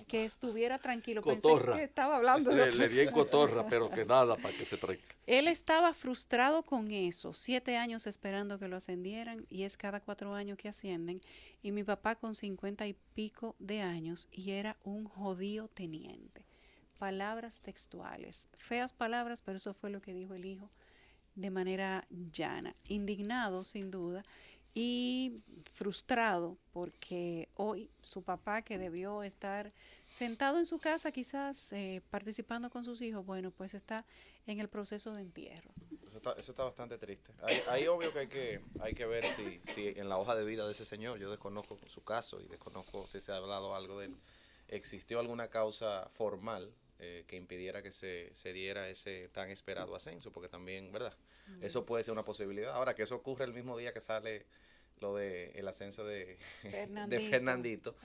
que estuviera tranquilo. Cotorra. Pensé que estaba hablando de Le di en cotorra, pero que nada, para que se tranquilo. Él estaba frustrado con eso, 7 años esperando que lo ascendieran, y es cada 4 años que ascienden, y mi papá con 50 y pico de años, y era un jodido teniente. Palabras textuales, feas palabras, pero eso fue lo que dijo el hijo de manera llana, indignado sin duda, y frustrado porque hoy su papá, que debió estar sentado en su casa quizás participando con sus hijos, bueno, pues está en el proceso de entierro. Eso está bastante triste. Ahí obvio que hay que ver si en la hoja de vida de ese señor, yo desconozco su caso y desconozco si se ha hablado algo de él, existió alguna causa formal que impidiera que se diera ese tan esperado ascenso, porque también, ¿verdad? Eso puede ser una posibilidad. Ahora, que eso ocurre el mismo día que sale lo de el ascenso de Fernandito.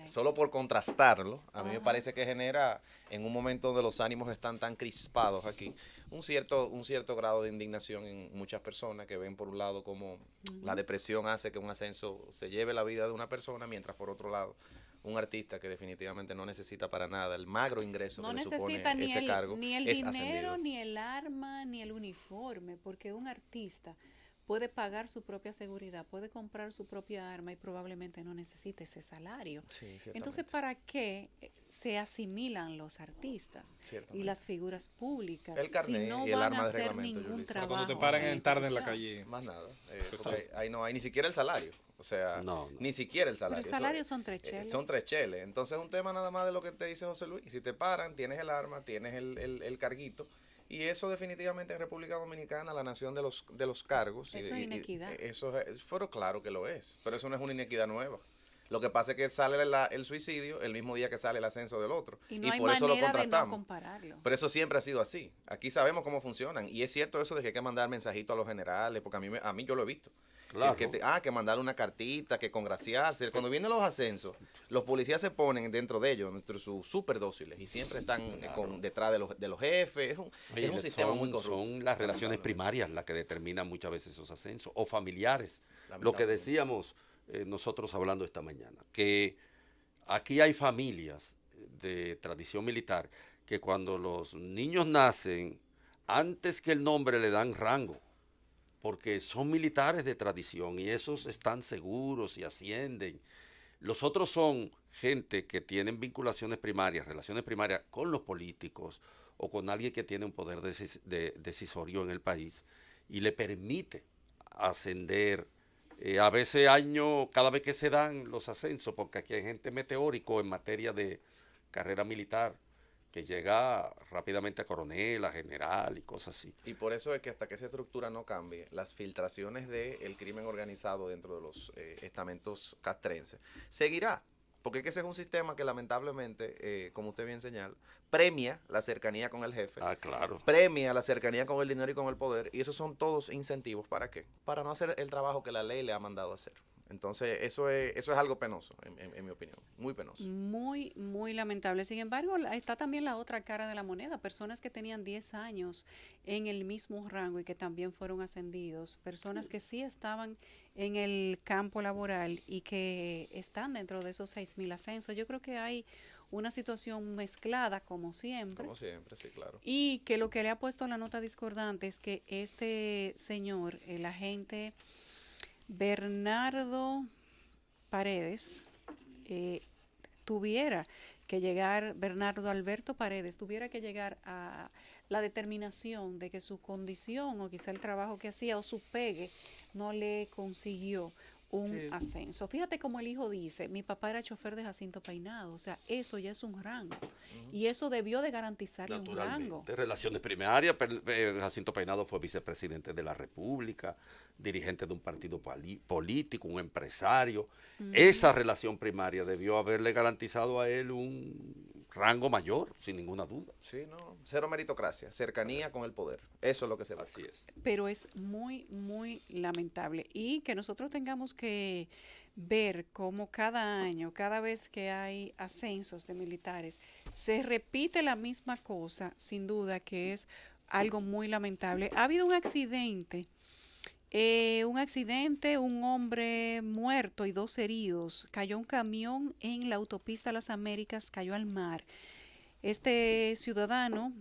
Solo por contrastarlo, a mí me parece que genera, en un momento donde los ánimos están tan crispados aquí, un cierto grado de indignación en muchas personas que ven por un lado como la depresión hace que un ascenso se lleve la vida de una persona, mientras por otro lado un artista que definitivamente no necesita para nada el magro ingreso que le supone ese cargo, ni el es dinero, ascendido. ni el arma, ni el uniforme, porque un artista puede pagar su propia seguridad, puede comprar su propia arma y probablemente no necesite ese salario. Sí, ciertamente. Entonces, ¿para qué se asimilan los artistas y las figuras públicas el carnet si no y el van arma a de hacer reglamento, ningún Yulisa. trabajo? Cuando te paran de en tarde en la institución? calle. Más nada, porque ahí no hay ni siquiera el salario, o sea, No. ni siquiera el Pero salario. el salario son 3 cheles. Son 3 cheles, entonces es un tema nada más de lo que te dice José Luis. Si te paran, tienes el arma, tienes el carguito, y eso definitivamente en República Dominicana, la nación de los cargos. Eso es inequidad. Pero claro que lo es, pero eso no es una inequidad nueva. Lo que pasa es que sale el suicidio el mismo día que sale el ascenso del otro. Y no hay por eso lo manera de no contrastamos. compararlo. Pero eso siempre ha sido así. Aquí sabemos cómo funcionan. Y es cierto eso de que hay que mandar mensajitos a los generales, porque a mí yo lo he visto. Claro. Que mandar una cartita, que congraciarse. Cuando vienen los ascensos, los policías se ponen dentro de ellos, entre sus súper dóciles, y siempre están detrás de los jefes. Es un sistema muy corrupto. Son las relaciones primarias las que determinan muchas veces esos ascensos, o familiares. Lo que decíamos nosotros hablando esta mañana, que aquí hay familias de tradición militar que cuando los niños nacen, antes que el nombre le dan rango, porque son militares de tradición y esos están seguros y ascienden. Los otros son gente que tienen vinculaciones primarias, relaciones primarias con los políticos o con alguien que tiene un poder decisorio en el país y le permite ascender a veces cada vez que se dan los ascensos, porque aquí hay gente meteórico en materia de carrera militar que llega rápidamente a coronel, a general y cosas así. Y por eso es que hasta que esa estructura no cambie, las filtraciones del crimen organizado dentro de los estamentos castrenses seguirá. Porque es que ese es un sistema que lamentablemente, como usted bien señala, premia la cercanía con el jefe. Ah, claro. Premia la cercanía con el dinero y con el poder. Y esos son todos incentivos. ¿Para qué? Para no hacer el trabajo que la ley le ha mandado a hacer. Entonces, eso es algo penoso, en mi opinión. Muy penoso. Muy, muy lamentable. Sin embargo, está también la otra cara de la moneda. Personas que tenían 10 años en el mismo rango y que también fueron ascendidos. Personas que sí estaban en el campo laboral y que están dentro de esos 6,000 ascensos. Yo creo que hay una situación mezclada, como siempre. Como siempre, sí, claro. Y que lo que le ha puesto la nota discordante es que este señor, el agente Bernardo Paredes, Bernardo Alberto Paredes, tuviera que llegar a la determinación de que su condición o quizá el trabajo que hacía o su pegue no le consiguió un ascenso. Fíjate como el hijo dice, mi papá era chofer de Jacinto Peinado, o sea, eso ya es un rango. Y eso debió de garantizarle un rango. De relaciones primarias, Jacinto Peinado fue vicepresidente de la República, dirigente de un partido político, un empresario. Esa relación primaria debió haberle garantizado a él un rango mayor, sin ninguna duda. Sí, no, cero meritocracia, cercanía con el poder. Eso es lo que se busca. Así es. Pero es muy, muy lamentable. Y que nosotros tengamos que ver cómo cada año, cada vez que hay ascensos de militares, se repite la misma cosa, sin duda que es algo muy lamentable. Ha habido un accidente, un hombre muerto y 2 heridos. Cayó un camión en la autopista Las Américas, cayó al mar. Este ciudadano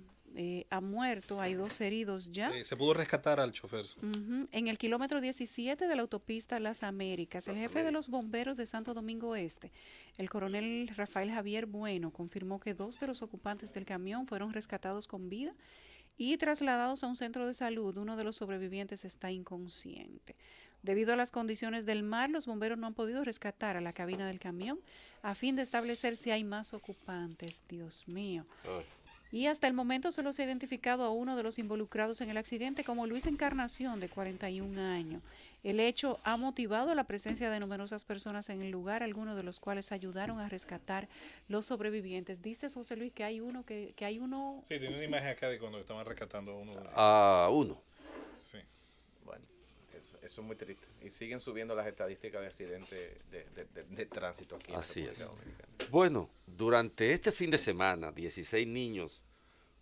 ha muerto, hay 2 heridos ya. Se pudo rescatar al chofer. En el kilómetro 17 de la autopista Las Américas. El jefe de los bomberos de Santo Domingo Este, el coronel Rafael Javier Bueno, confirmó que 2 de los ocupantes del camión fueron rescatados con vida y trasladados a un centro de salud. Uno de los sobrevivientes está inconsciente. Debido a las condiciones del mar, los bomberos no han podido rescatar a la cabina del camión a fin de establecer si hay más ocupantes. Dios mío. Y hasta el momento solo se ha identificado a uno de los involucrados en el accidente como Luis Encarnación, de 41 años. El hecho ha motivado la presencia de numerosas personas en el lugar, algunos de los cuales ayudaron a rescatar los sobrevivientes. Dice José Luis que hay uno Sí, tiene una imagen acá de cuando estaban rescatando a uno. A uno. Sí. Bueno, eso es muy triste. Y siguen subiendo las estadísticas de accidentes de tránsito aquí Así en es. República Dominicana. Bueno, durante este fin de semana, 16 niños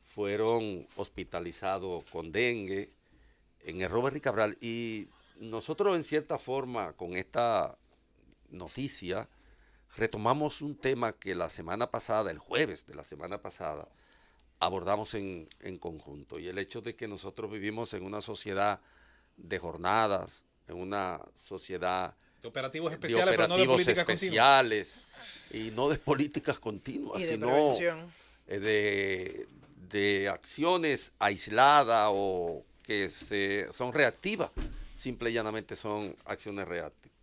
fueron hospitalizados con dengue en el Robert Rick Cabral, y nosotros en cierta forma con esta noticia retomamos un tema que la semana pasada, el jueves de la semana pasada, abordamos en conjunto, y el hecho de que nosotros vivimos en una sociedad de jornadas, en una sociedad De operativos de especiales, pero no de operativos políticas continuas. especiales, y no de políticas continuas, Y de sino prevención. de acciones aisladas o que son reactivas. Simple y llanamente son acciones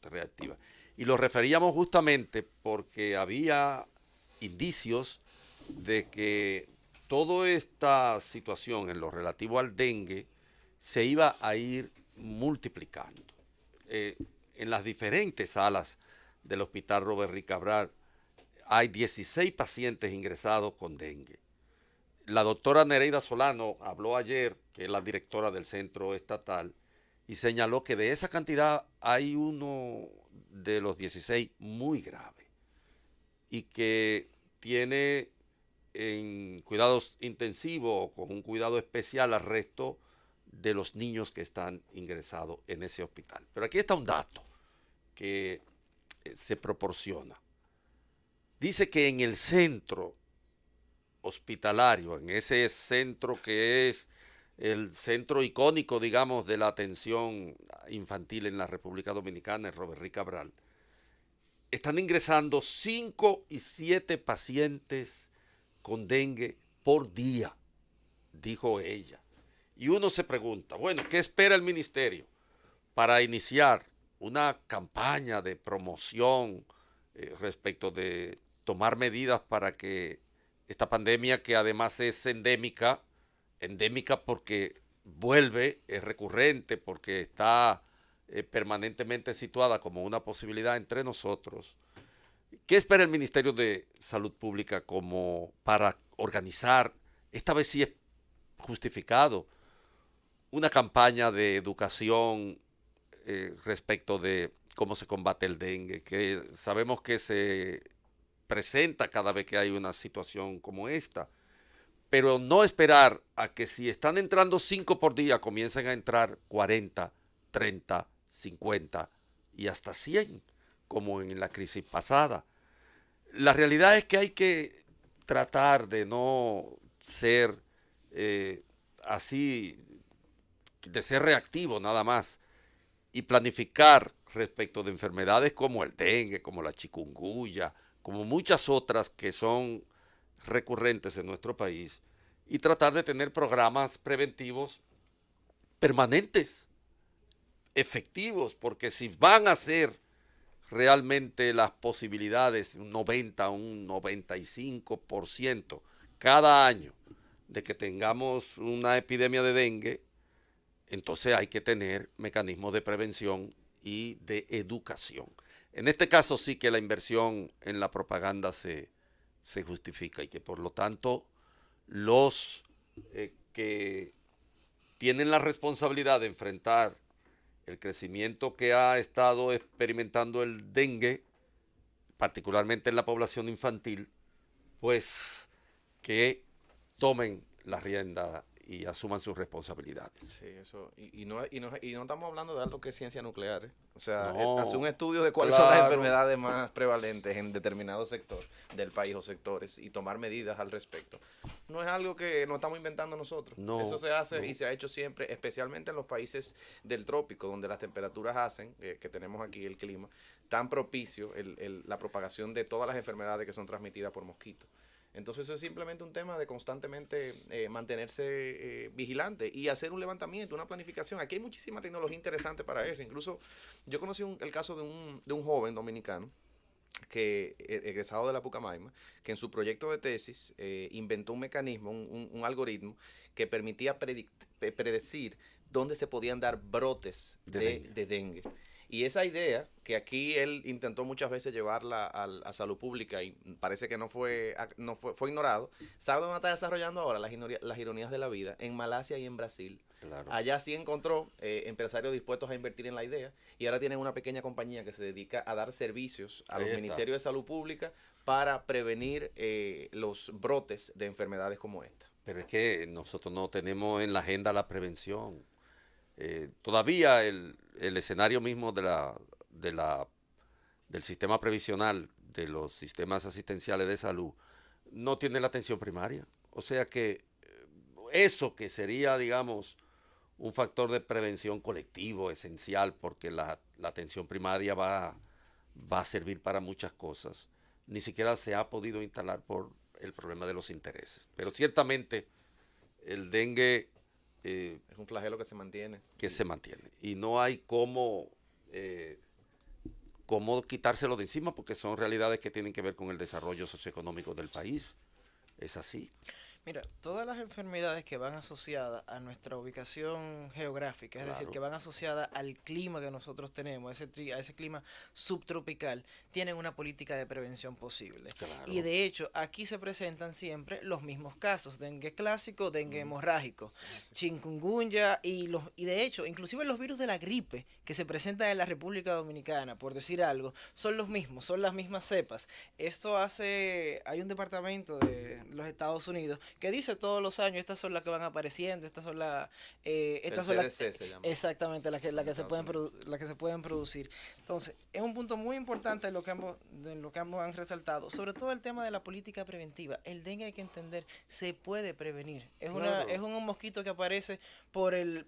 reactivas. Y lo referíamos justamente porque había indicios de que toda esta situación en lo relativo al dengue se iba a ir multiplicando en las diferentes salas del Hospital Robert Rick Cabral, hay 16 pacientes ingresados con dengue. La doctora Nereida Solano habló ayer, que es la directora del centro estatal, y señaló que de esa cantidad hay uno de los 16 muy grave y que tiene en cuidados intensivos o con un cuidado especial al resto de los niños que están ingresados en ese hospital. Pero aquí está un dato que se proporciona. Dice que en el centro hospitalario, en ese centro que es el centro icónico, digamos, de la atención infantil en la República Dominicana, el Robert Rick Cabral, están ingresando 5 y 7 pacientes con dengue por día, dijo ella. Y uno se pregunta, bueno, ¿qué espera el ministerio para iniciar una campaña de promoción respecto de tomar medidas para que esta pandemia, que además es endémica porque vuelve, es recurrente, porque está permanentemente situada como una posibilidad entre nosotros? ¿Qué espera el Ministerio de Salud Pública como para organizar, esta vez sí es justificado, una campaña de educación respecto de cómo se combate el dengue, que sabemos que se presenta cada vez que hay una situación como esta, pero no esperar a que si están entrando 5 por día, comiencen a entrar 40, 30, 50 y hasta 100, como en la crisis pasada. La realidad es que hay que tratar de no ser así, de ser reactivo nada más, y planificar respecto de enfermedades como el dengue, como la chikungunya, como muchas otras que son recurrentes en nuestro país, y tratar de tener programas preventivos permanentes, efectivos, porque si van a ser realmente las posibilidades, un 90, un 95% cada año de que tengamos una epidemia de dengue, entonces hay que tener mecanismos de prevención y de educación. En este caso sí que la inversión en la propaganda se justifica y que por lo tanto los que tienen la responsabilidad de enfrentar el crecimiento que ha estado experimentando el dengue, particularmente en la población infantil, pues que tomen la rienda y asuman sus responsabilidades. Sí, eso. Y no estamos hablando de algo que es ciencia nuclear, ¿eh? O sea, No, hacer un estudio de cuáles son las claro. enfermedades más prevalentes en determinado sector del país o sectores y tomar medidas al respecto. No es algo que nos estamos inventando nosotros. No, Eso se hace no. y se ha hecho siempre, especialmente en los países del trópico, donde las temperaturas hacen, que tenemos aquí el clima, tan propicio la propagación de todas las enfermedades que son transmitidas por mosquitos. Entonces eso es simplemente un tema de constantemente mantenerse vigilante y hacer un levantamiento, una planificación. Aquí hay muchísima tecnología interesante para eso. Incluso yo conocí el caso de un joven dominicano que egresado de la Pucamaima, que en su proyecto de tesis inventó un mecanismo, un algoritmo que permitía predecir dónde se podían dar brotes de dengue. Y esa idea, que aquí él intentó muchas veces llevarla a salud pública y parece que fue ignorado, ¿sabe dónde está desarrollando ahora las ironías de la vida? En Malasia y en Brasil. Claro. Allá sí encontró empresarios dispuestos a invertir en la idea y ahora tienen una pequeña compañía que se dedica a dar servicios a los ministerios de salud pública para prevenir los brotes de enfermedades como esta. Pero es que nosotros no tenemos en la agenda la prevención. Todavía el escenario mismo del sistema previsional, de los sistemas asistenciales de salud, no tiene la atención primaria. O sea que eso que sería, digamos, un factor de prevención colectivo esencial, porque la atención primaria va a servir para muchas cosas, ni siquiera se ha podido instalar por el problema de los intereses. Pero ciertamente el dengue es un flagelo que se mantiene. Y no hay cómo quitárselo de encima, porque son realidades que tienen que ver con el desarrollo socioeconómico del país. Es así. Mira, todas las enfermedades que van asociadas a nuestra ubicación geográfica, es decir, Claro. que van asociadas al clima que nosotros tenemos, a ese clima subtropical, tienen una política de prevención posible. Claro. Y de hecho, aquí se presentan siempre los mismos casos: dengue clásico, dengue hemorrágico, chikungunya y de hecho, inclusive los virus de la gripe que se presentan en la República Dominicana, por decir algo, son los mismos, son las mismas cepas. Hay un departamento de los Estados Unidos que dice todos los años: estas son las que van apareciendo, estas son las, estas son las, CDC se llama. exactamente las que se Estados pueden Unidos. las que se pueden producir. Entonces, es un punto muy importante en lo que ambos han resaltado, sobre todo el tema de la política preventiva. El dengue, hay que entender, se puede prevenir. Claro. Es un mosquito que aparece por el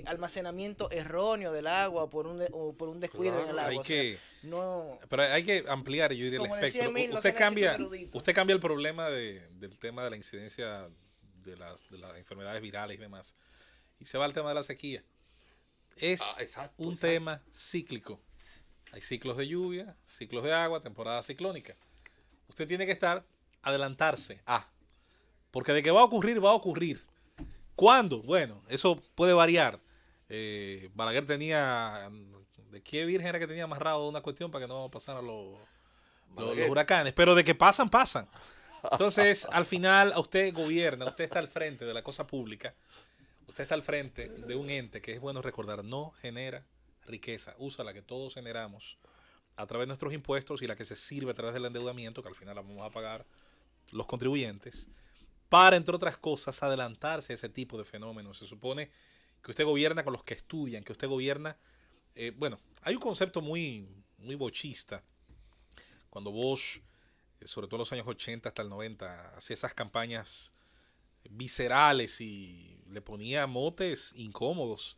almacenamiento erróneo del agua, o por un descuido en el agua. Hay O sea, que, no, pero hay que ampliar, yo diría, el como decía espectro. Emil, no Usted se necesita cambia, un erudito. usted cambia el problema del tema de la incidencia de las enfermedades virales y demás, y se va al tema de la sequía. Es Exacto, un exacto. tema cíclico. Hay ciclos de lluvia, ciclos de agua, temporada ciclónica. Usted tiene que adelantarse a, porque de que va a ocurrir, va a ocurrir. ¿Cuándo? Bueno, eso puede variar. Balaguer tenía, ¿de qué virgen era que tenía amarrado una cuestión para que no pasaran los Balaguer. huracanes? Pero de que pasan, pasan. Entonces, al final, a usted gobierna, usted está al frente de la cosa pública, usted está al frente de un ente que es bueno recordar, no genera riqueza, usa la que todos generamos a través de nuestros impuestos y la que se sirve a través del endeudamiento, que al final la vamos a pagar los contribuyentes, para, entre otras cosas, adelantarse a ese tipo de fenómenos. Se supone que usted gobierna con los que estudian, que usted gobierna... bueno, hay un concepto muy, muy bochista. Cuando Bosch, sobre todo en los años 80 hasta el 90, hacía esas campañas viscerales y le ponía motes incómodos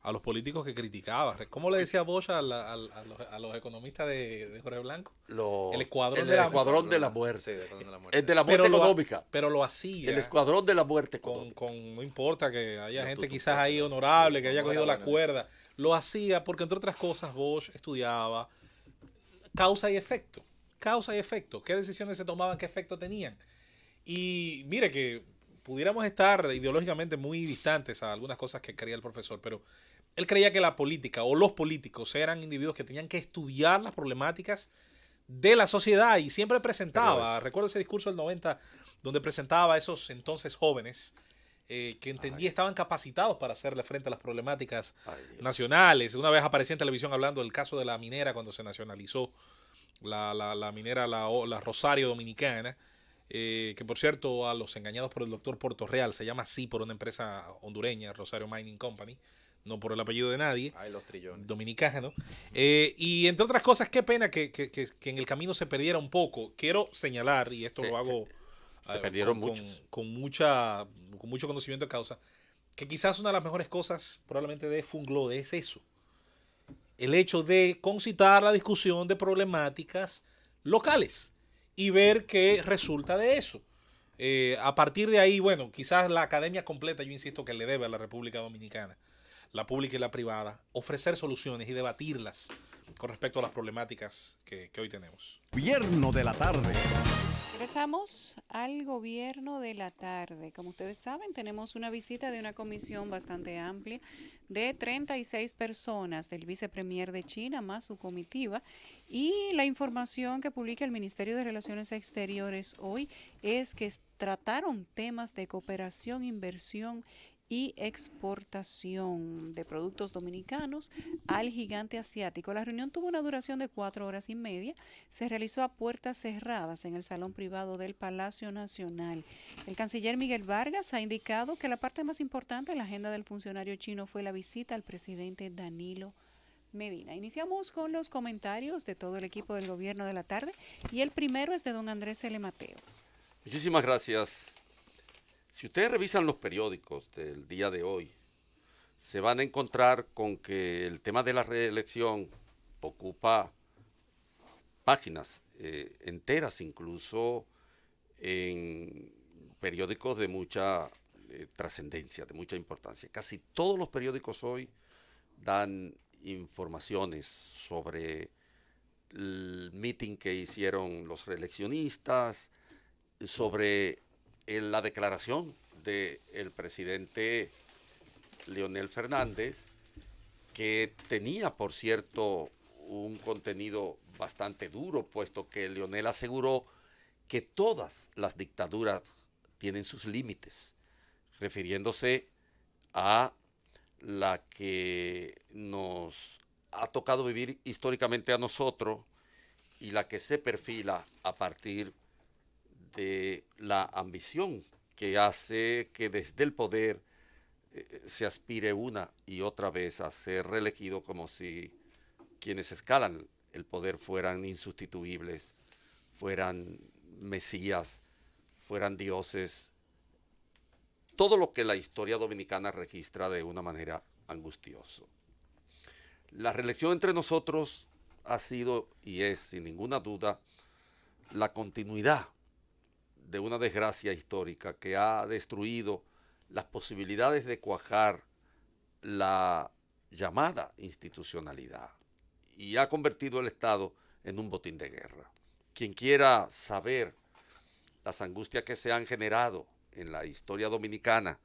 a los políticos que criticaba. ¿Cómo le decía Bosch a los economistas de Jorge Blanco? El escuadrón de la escuadrón de la muerte. Sí, de la muerte. Es de la muerte económica. Pero lo hacía El escuadrón de la muerte económica. no importa que haya No, gente tú quizás puedes, ahí no, honorable, que haya no cogido era la bueno cuerda. Lo hacía porque, entre otras cosas, Bosch estudiaba causa y efecto. Causa y efecto. ¿Qué decisiones se tomaban? ¿Qué efecto tenían? Y mire que pudiéramos estar ideológicamente muy distantes a algunas cosas que creía el profesor, pero él creía que la política o los políticos eran individuos que tenían que estudiar las problemáticas de la sociedad y siempre presentaba, recuerdo ese discurso del 90, donde presentaba a esos entonces jóvenes que entendía estaban capacitados para hacerle frente a las problemáticas nacionales. Una vez aparecía en televisión hablando del caso de la minera cuando se nacionalizó la minera, la Rosario Dominicana, que por cierto a los engañados por el doctor Portorreal se llama así por una empresa hondureña, Rosario Mining Company, no por el apellido de nadie, Ay, los trillones. dominicano. Y entre otras cosas, qué pena que en el camino se perdiera un poco. Quiero señalar, y esto lo hago se perdieron muchos. con mucho conocimiento de causa, que quizás una de las mejores cosas probablemente de Funglode es eso. El hecho de concitar la discusión de problemáticas locales y ver qué resulta de eso. A partir de ahí, bueno, quizás la academia completa, yo insisto que le debe a la República Dominicana, la pública y la privada, ofrecer soluciones y debatirlas con respecto a las problemáticas que hoy tenemos. Gobierno de la tarde. Regresamos al gobierno de la tarde. Como ustedes saben, tenemos una visita de una comisión bastante amplia de 36 personas del vicepremier de China más su comitiva. Y la información que publica el Ministerio de Relaciones Exteriores hoy es que trataron temas de cooperación, inversión y exportación de productos dominicanos al gigante asiático. La reunión tuvo una duración de 4 horas y media. Se realizó a puertas cerradas en el salón privado del Palacio Nacional. El canciller Miguel Vargas ha indicado que la parte más importante de la agenda del funcionario chino fue la visita al presidente Danilo Medina. Iniciamos con los comentarios de todo el equipo del gobierno de la tarde y el primero es de don Andrés L. Mateo. Muchísimas gracias. Si ustedes revisan los periódicos del día de hoy, se van a encontrar con que el tema de la reelección ocupa páginas enteras, incluso en periódicos de mucha trascendencia, de mucha importancia. Casi todos los periódicos hoy dan informaciones sobre el meeting que hicieron los reeleccionistas, sobre en la declaración del presidente Leonel Fernández, que tenía, por cierto, un contenido bastante duro, puesto que Leonel aseguró que todas las dictaduras tienen sus límites, refiriéndose a la que nos ha tocado vivir históricamente a nosotros y la que se perfila a partir de la ambición que hace que desde el poder se aspire una y otra vez a ser reelegido, como si quienes escalan el poder fueran insustituibles, fueran mesías, fueran dioses. Todo lo que la historia dominicana registra de una manera angustiosa. La reelección entre nosotros ha sido y es, sin ninguna duda, la continuidad de una desgracia histórica que ha destruido las posibilidades de cuajar la llamada institucionalidad y ha convertido el Estado en un botín de guerra. Quien quiera saber las angustias que se han generado en la historia dominicana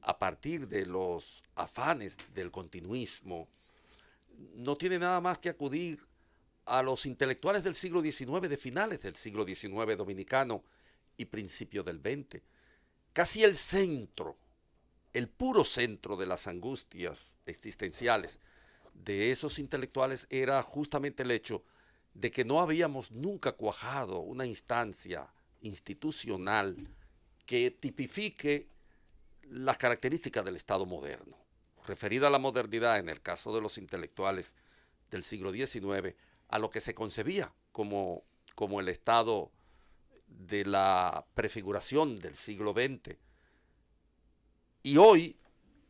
a partir de los afanes del continuismo, no tiene nada más que acudir a los intelectuales del siglo XIX, de finales del siglo XIX dominicano y principios del XX. Casi el centro, el puro centro de las angustias existenciales de esos intelectuales era justamente el hecho de que no habíamos nunca cuajado una instancia institucional que tipifique las características del Estado moderno. Referida a la modernidad, en el caso de los intelectuales del siglo XIX, a lo que se concebía como el Estado de la prefiguración del siglo XX. Y hoy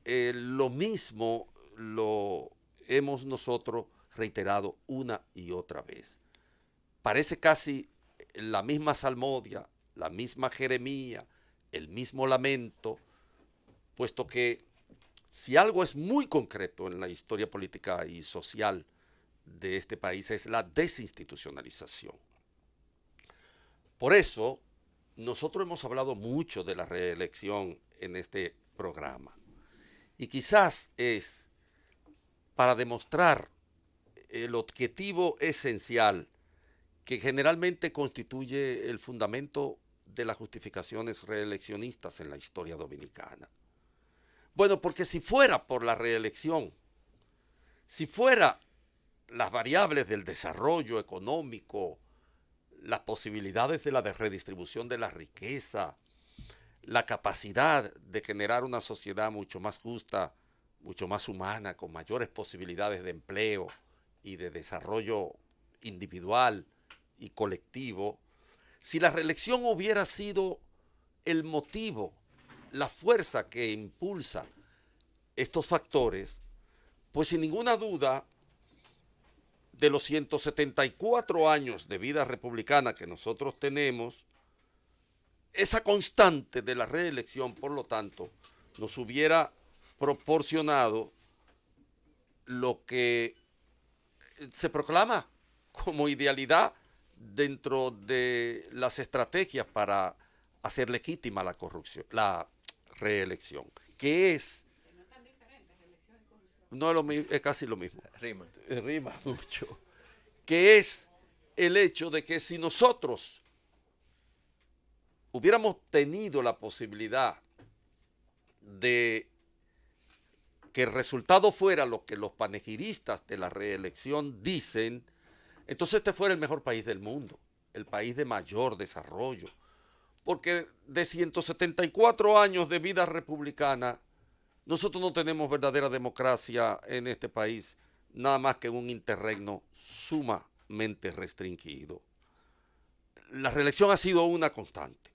lo mismo lo hemos nosotros reiterado una y otra vez. Parece casi la misma salmodia, la misma jeremía, el mismo lamento, puesto que si algo es muy concreto en la historia política y social de este país es la desinstitucionalización. Por eso, nosotros hemos hablado mucho de la reelección en este programa. Y quizás es para demostrar el objetivo esencial que generalmente constituye el fundamento de las justificaciones reeleccionistas en la historia dominicana. Bueno, porque si fuera por la reelección, si fuera las variables del desarrollo económico, las posibilidades de la redistribución de la riqueza, la capacidad de generar una sociedad mucho más justa, mucho más humana, con mayores posibilidades de empleo y de desarrollo individual y colectivo, si la reelección hubiera sido el motivo, la fuerza que impulsa estos factores, pues sin ninguna duda, de los 174 años de vida republicana que nosotros tenemos, esa constante de la reelección, por lo tanto, nos hubiera proporcionado lo que se proclama como idealidad dentro de las estrategias para hacer legítima la corrupción, la reelección, que es no es lo mismo, es casi lo mismo. Rima mucho. Que es el hecho de que si nosotros hubiéramos tenido la posibilidad de que el resultado fuera lo que los panegiristas de la reelección dicen, entonces este fuera el mejor país del mundo, el país de mayor desarrollo. Porque de 174 años de vida republicana, nosotros no tenemos verdadera democracia en este país, nada más que un interregno sumamente restringido. La reelección ha sido una constante,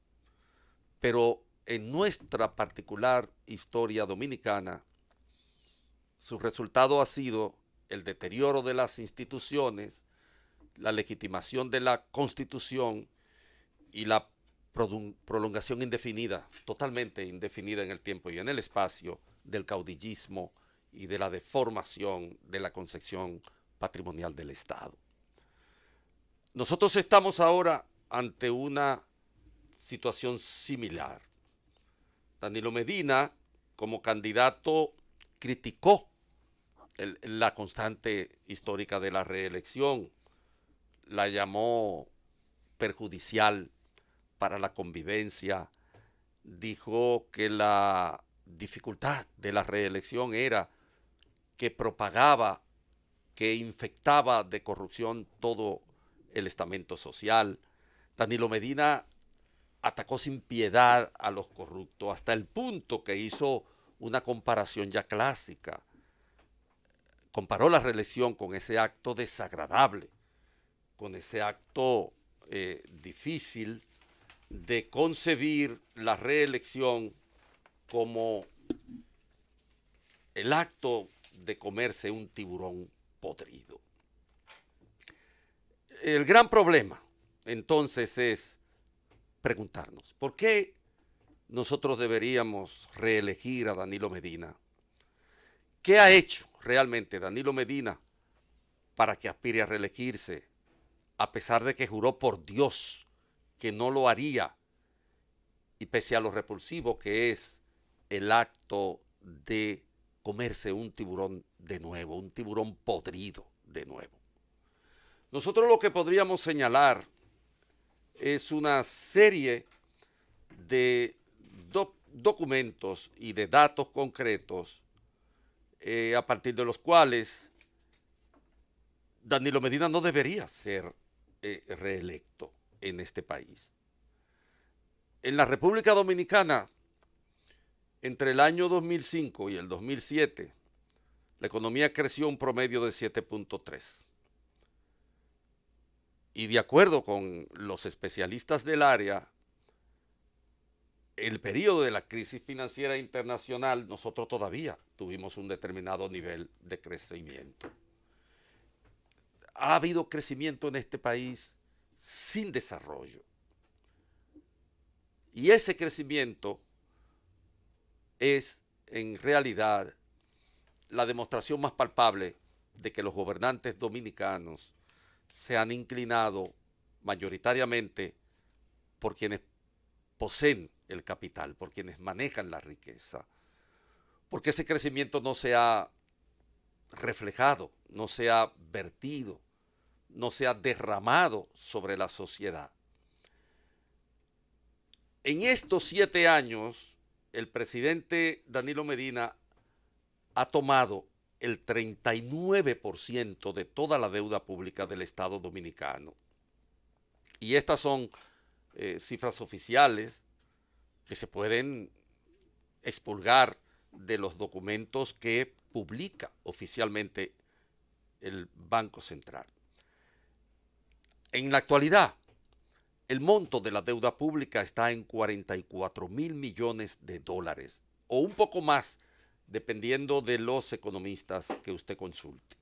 pero en nuestra particular historia dominicana, su resultado ha sido el deterioro de las instituciones, la legitimación de la Constitución y la prolongación indefinida, totalmente indefinida en el tiempo y en el espacio, del caudillismo y de la deformación de la concepción patrimonial del Estado. Nosotros estamos ahora ante una situación similar. Danilo Medina, como candidato, criticó la constante histórica de la reelección, la llamó perjudicial para la convivencia, dijo que la dificultad de la reelección era que propagaba, que infectaba de corrupción todo el estamento social. Danilo Medina atacó sin piedad a los corruptos, hasta el punto que hizo una comparación ya clásica. Comparó la reelección con ese acto desagradable, con ese acto difícil de concebir la reelección como el acto de comerse un tiburón podrido. El gran problema, entonces, es preguntarnos, ¿por qué nosotros deberíamos reelegir a Danilo Medina? ¿Qué ha hecho realmente Danilo Medina para que aspire a reelegirse, a pesar de que juró por Dios que no lo haría, y pese a lo repulsivo que es el acto de comerse un tiburón de nuevo, un tiburón podrido de nuevo? Nosotros lo que podríamos señalar es una serie de documentos y de datos concretos a partir de los cuales Danilo Medina no debería ser reelecto en este país. En la República Dominicana, entre el año 2005 y el 2007, la economía creció un promedio de 7.3. Y de acuerdo con los especialistas del área, el periodo de la crisis financiera internacional, nosotros todavía tuvimos un determinado nivel de crecimiento. Ha habido crecimiento en este país sin desarrollo. Y ese crecimiento es, en realidad, la demostración más palpable de que los gobernantes dominicanos se han inclinado mayoritariamente por quienes poseen el capital, por quienes manejan la riqueza, porque ese crecimiento no se ha reflejado, no se ha vertido, no se ha derramado sobre la sociedad. En estos 7 años, el presidente Danilo Medina ha tomado el 39% de toda la deuda pública del Estado dominicano. Y estas son cifras oficiales que se pueden expurgar de los documentos que publica oficialmente el Banco Central. En la actualidad, el monto de la deuda pública está en 44,000 millones de dólares, o un poco más, dependiendo de los economistas que usted consulte.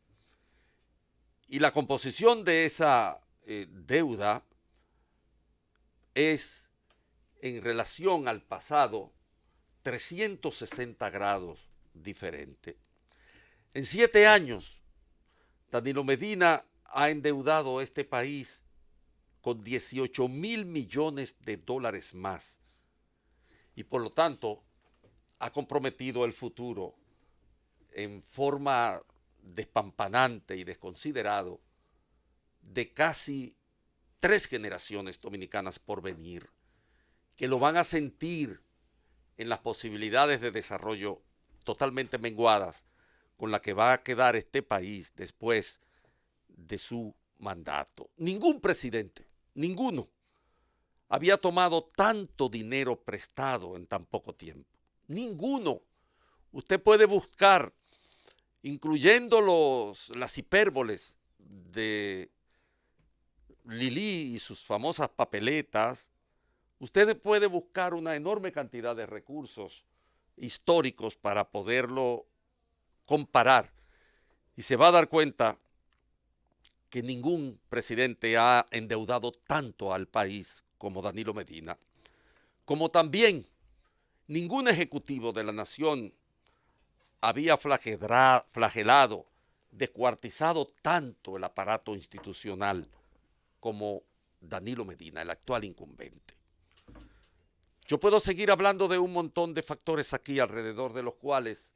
Y la composición de esa deuda es, en relación al pasado, 360 grados diferente. En 7 años, Danilo Medina ha endeudado este país con 18,000 millones de dólares más, y por lo tanto ha comprometido el futuro en forma despampanante y desconsiderado de casi 3 generaciones dominicanas por venir, que lo van a sentir en las posibilidades de desarrollo totalmente menguadas con la que va a quedar este país después de su mandato. Ningún presidente, ninguno, había tomado tanto dinero prestado en tan poco tiempo. Ninguno. Usted puede buscar, incluyendo las hipérboles de Lili y sus famosas papeletas, usted puede buscar una enorme cantidad de recursos históricos para poderlo comparar, y se va a dar cuenta que ningún presidente ha endeudado tanto al país como Danilo Medina, como también ningún ejecutivo de la nación había flagelado, descuartizado tanto el aparato institucional como Danilo Medina, el actual incumbente. Yo puedo seguir hablando de un montón de factores aquí alrededor de los cuales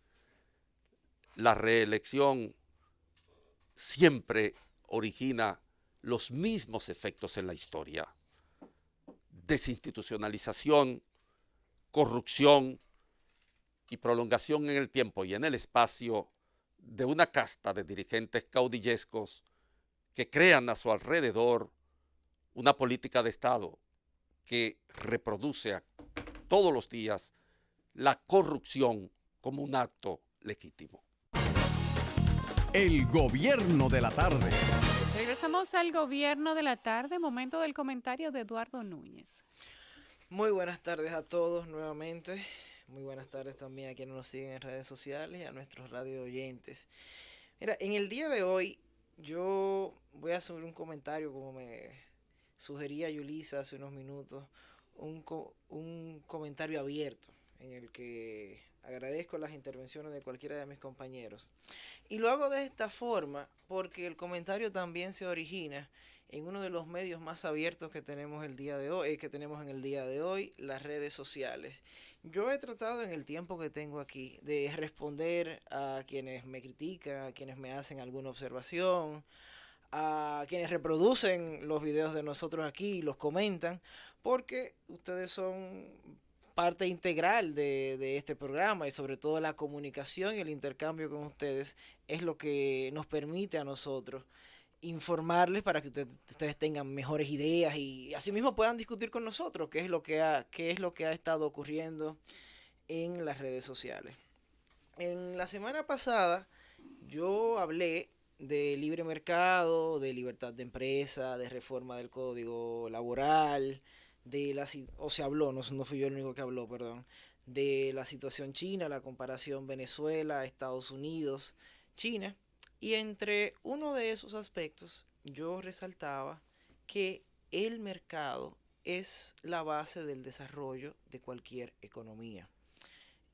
la reelección siempre origina los mismos efectos en la historia. Desinstitucionalización, corrupción y prolongación en el tiempo y en el espacio de una casta de dirigentes caudillescos que crean a su alrededor una política de Estado que reproduce todos los días la corrupción como un acto legítimo. El gobierno de la tarde. Regresamos al gobierno de la tarde, momento del comentario de Eduardo Núñez. Muy buenas tardes a todos nuevamente. Muy buenas tardes también a quienes nos siguen en redes sociales y a nuestros radio oyentes. Mira, en el día de hoy yo voy a hacer un comentario como me sugería Yulisa hace unos minutos, un comentario abierto en el que agradezco las intervenciones de cualquiera de mis compañeros. Y lo hago de esta forma porque el comentario también se origina en uno de los medios más abiertos que tenemos el día de hoy, las redes sociales. Yo he tratado en el tiempo que tengo aquí de responder a quienes me critican, a quienes me hacen alguna observación, a quienes reproducen los videos de nosotros aquí y los comentan, porque ustedes son parte integral de este programa y sobre todo la comunicación y el intercambio con ustedes es lo que nos permite a nosotros informarles para que ustedes tengan mejores ideas y asimismo puedan discutir con nosotros qué es lo que ha estado ocurriendo en las redes sociales. En la semana pasada yo hablé de libre mercado, de libertad de empresa, de reforma del código laboral, no fui yo el único que habló, perdón, de la situación china, la comparación Venezuela, Estados Unidos, China. Y entre uno de esos aspectos, yo resaltaba que el mercado es la base del desarrollo de cualquier economía.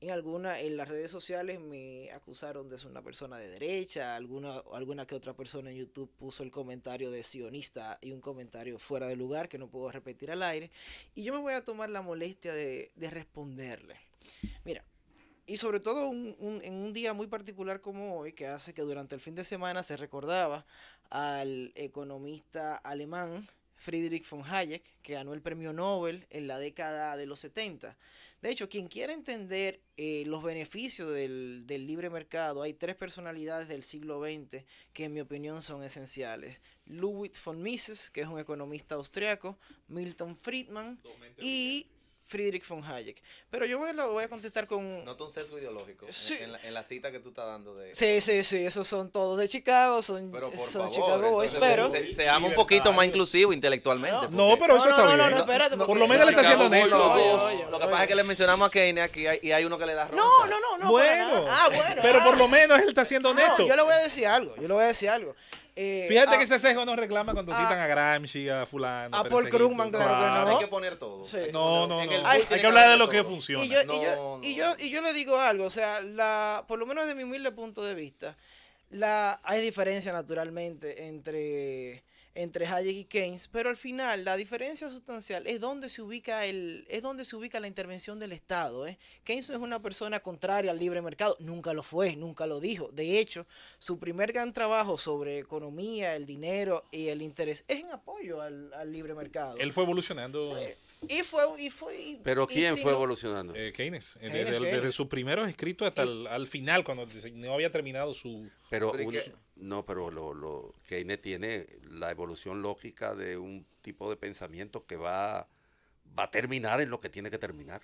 En las redes sociales me acusaron de ser una persona de derecha, alguna que otra persona en YouTube puso el comentario de sionista y un comentario fuera de lugar que no puedo repetir al aire. Y yo me voy a tomar la molestia de responderle. Mira, y sobre todo en un día muy particular como hoy, que hace que durante el fin de semana se recordaba al economista alemán Friedrich von Hayek, que ganó el premio Nobel en la década de los 70. De hecho, quien quiera entender los beneficios del libre mercado, hay 3 personalidades del siglo XX que en mi opinión son esenciales. Ludwig von Mises, que es un economista austriaco, Milton Friedman y Friedrich von Hayek. Pero yo lo voy a contestar con... Nota un sesgo ideológico Sí. en la cita que tú estás dando de... Sí, esos son todos de Chicago, son favor, Chicago Boys, entonces, pero... seamos un poquito más inclusivos intelectualmente. No, pero eso está bien. espérate. Por lo menos le está haciendo Chicago neto. Boys, los dos. Oye, Lo que pasa es que le mencionamos a Keynes aquí y hay uno que le da roncha. No. Bueno, Bueno. pero por lo menos él está siendo No, neto. yo le voy a decir algo. Fíjate que ese sesgo no reclama cuando citan a Gramsci, a fulano. a Paul Perecito. Krugman, claro que no. Hay que poner todo. Sí. No. En el Hay tiene que hablar de lo haber que todo. funciona. Y yo le digo algo, o sea, por lo menos desde mi humilde punto de vista, hay diferencia naturalmente entre Hayek y Keynes, pero al final la diferencia sustancial es donde se ubica la intervención del Estado. Keynes es una persona contraria al libre mercado, nunca lo fue, nunca lo dijo. De hecho, su primer gran trabajo sobre economía, el dinero y el interés es en apoyo al libre mercado. Él fue evolucionando. Pero ¿quién sí, fue no. evolucionando? Keynes, Keynes. desde sus primeros escritos hasta al final, cuando no había terminado su... Pero Pero ¿y qué? Keynes tiene la evolución lógica de un tipo de pensamiento que va a terminar en lo que tiene que terminar.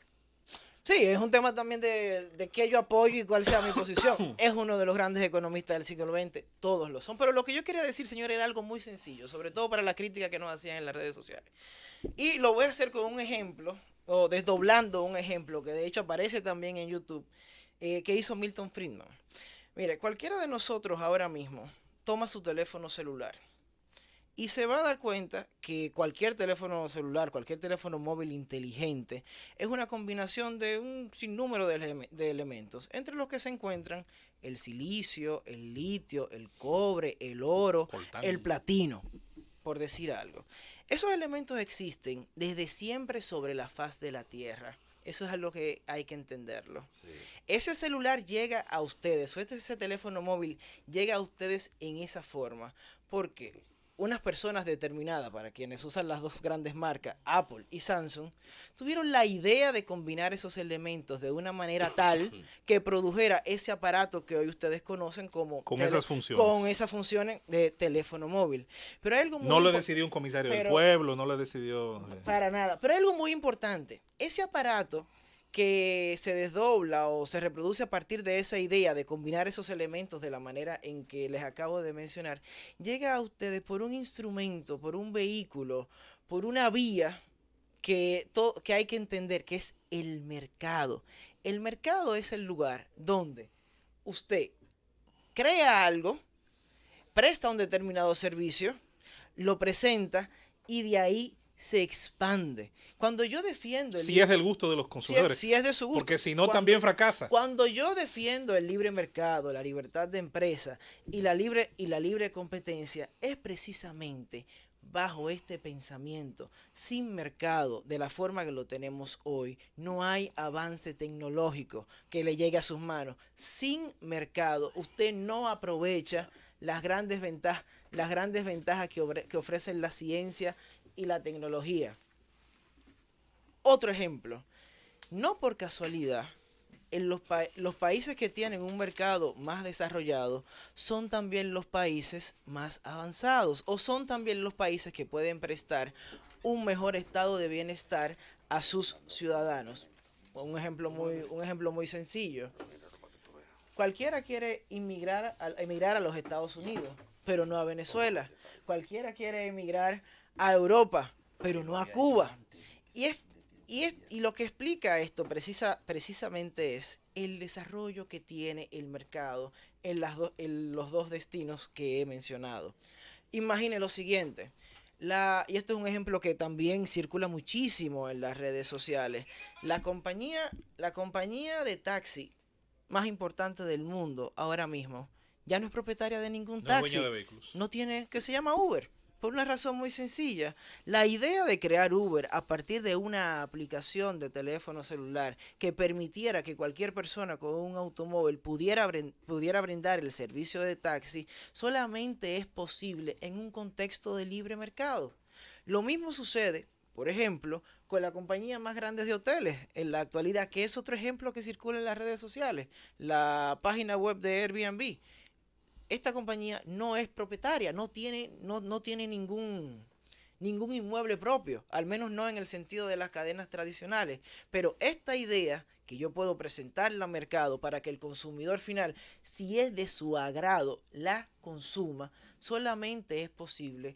Sí, es un tema también de qué yo apoyo y cuál sea mi posición. Es uno de los grandes economistas del siglo XX, todos lo son. Pero lo que yo quería decir, señor, era algo muy sencillo, sobre todo para la crítica que nos hacían en las redes sociales. Y lo voy a hacer con un ejemplo, o desdoblando un ejemplo, que de hecho aparece también en YouTube, que hizo Milton Friedman. Mire, cualquiera de nosotros ahora mismo toma su teléfono celular y se va a dar cuenta que cualquier teléfono celular, cualquier teléfono móvil inteligente, es una combinación de un sinnúmero de elementos, entre los que se encuentran el silicio, el litio, el cobre, el oro, el platino, por decir algo. Esos elementos existen desde siempre sobre la faz de la Tierra. Eso es algo que hay que entenderlo. Ese celular llega a ustedes, o ese teléfono móvil llega a ustedes en esa forma, porque unas personas determinadas, para quienes usan las dos grandes marcas, Apple y Samsung, tuvieron la idea de combinar esos elementos de una manera tal que produjera ese aparato que hoy ustedes conocen como Con esas funciones. con esas funciones de teléfono móvil. Pero hay algo muy No lo impor- decidió un comisario del pero- pueblo, no lo decidió... Para nada. Pero hay algo muy importante. Ese aparato que se desdobla o se reproduce a partir de esa idea de combinar esos elementos de la manera en que les acabo de mencionar, llega a ustedes por un instrumento, por un vehículo, por una vía que hay que entender, que es el mercado. El mercado es el lugar donde usted crea algo, presta un determinado servicio, lo presenta y de ahí se expande. Cuando yo defiendo Si es del gusto de los consumidores. si es de su gusto, Porque si no, cuando- también fracasa. Cuando yo defiendo el libre mercado, la libertad de empresa y la libre competencia, es precisamente bajo este pensamiento. Sin mercado, de la forma que lo tenemos hoy, no hay avance tecnológico que le llegue a sus manos. Sin mercado, usted no aprovecha las grandes ventajas que ofrecen la ciencia y la tecnología. Otro ejemplo, no por casualidad, en los países que tienen un mercado más desarrollado son también los países más avanzados o son también los países que pueden prestar un mejor estado de bienestar a sus ciudadanos. Un ejemplo muy sencillo. Cualquiera quiere emigrar a los Estados Unidos, pero no a Venezuela. Cualquiera quiere emigrar a Europa, pero no a Cuba. Y lo que explica esto precisamente es el desarrollo que tiene el mercado en los dos destinos que he mencionado. Imagine lo siguiente, y esto es un ejemplo que también circula muchísimo en las redes sociales. La compañía de taxi más importante del mundo ahora mismo ya no es propietaria de ningún No es taxi. dueña de vehículos. No tiene, que se llama Uber. Por una razón muy sencilla. La idea de crear Uber a partir de una aplicación de teléfono celular que permitiera que cualquier persona con un automóvil pudiera brindar el servicio de taxi solamente es posible en un contexto de libre mercado. Lo mismo sucede, por ejemplo, con la compañía más grande de hoteles en la actualidad, que es otro ejemplo que circula en las redes sociales, la página web de Airbnb. Esta compañía no es propietaria, no tiene ningún inmueble propio, al menos no en el sentido de las cadenas tradicionales. Pero esta idea que yo puedo presentarla al mercado para que el consumidor final, si es de su agrado, la consuma, solamente es posible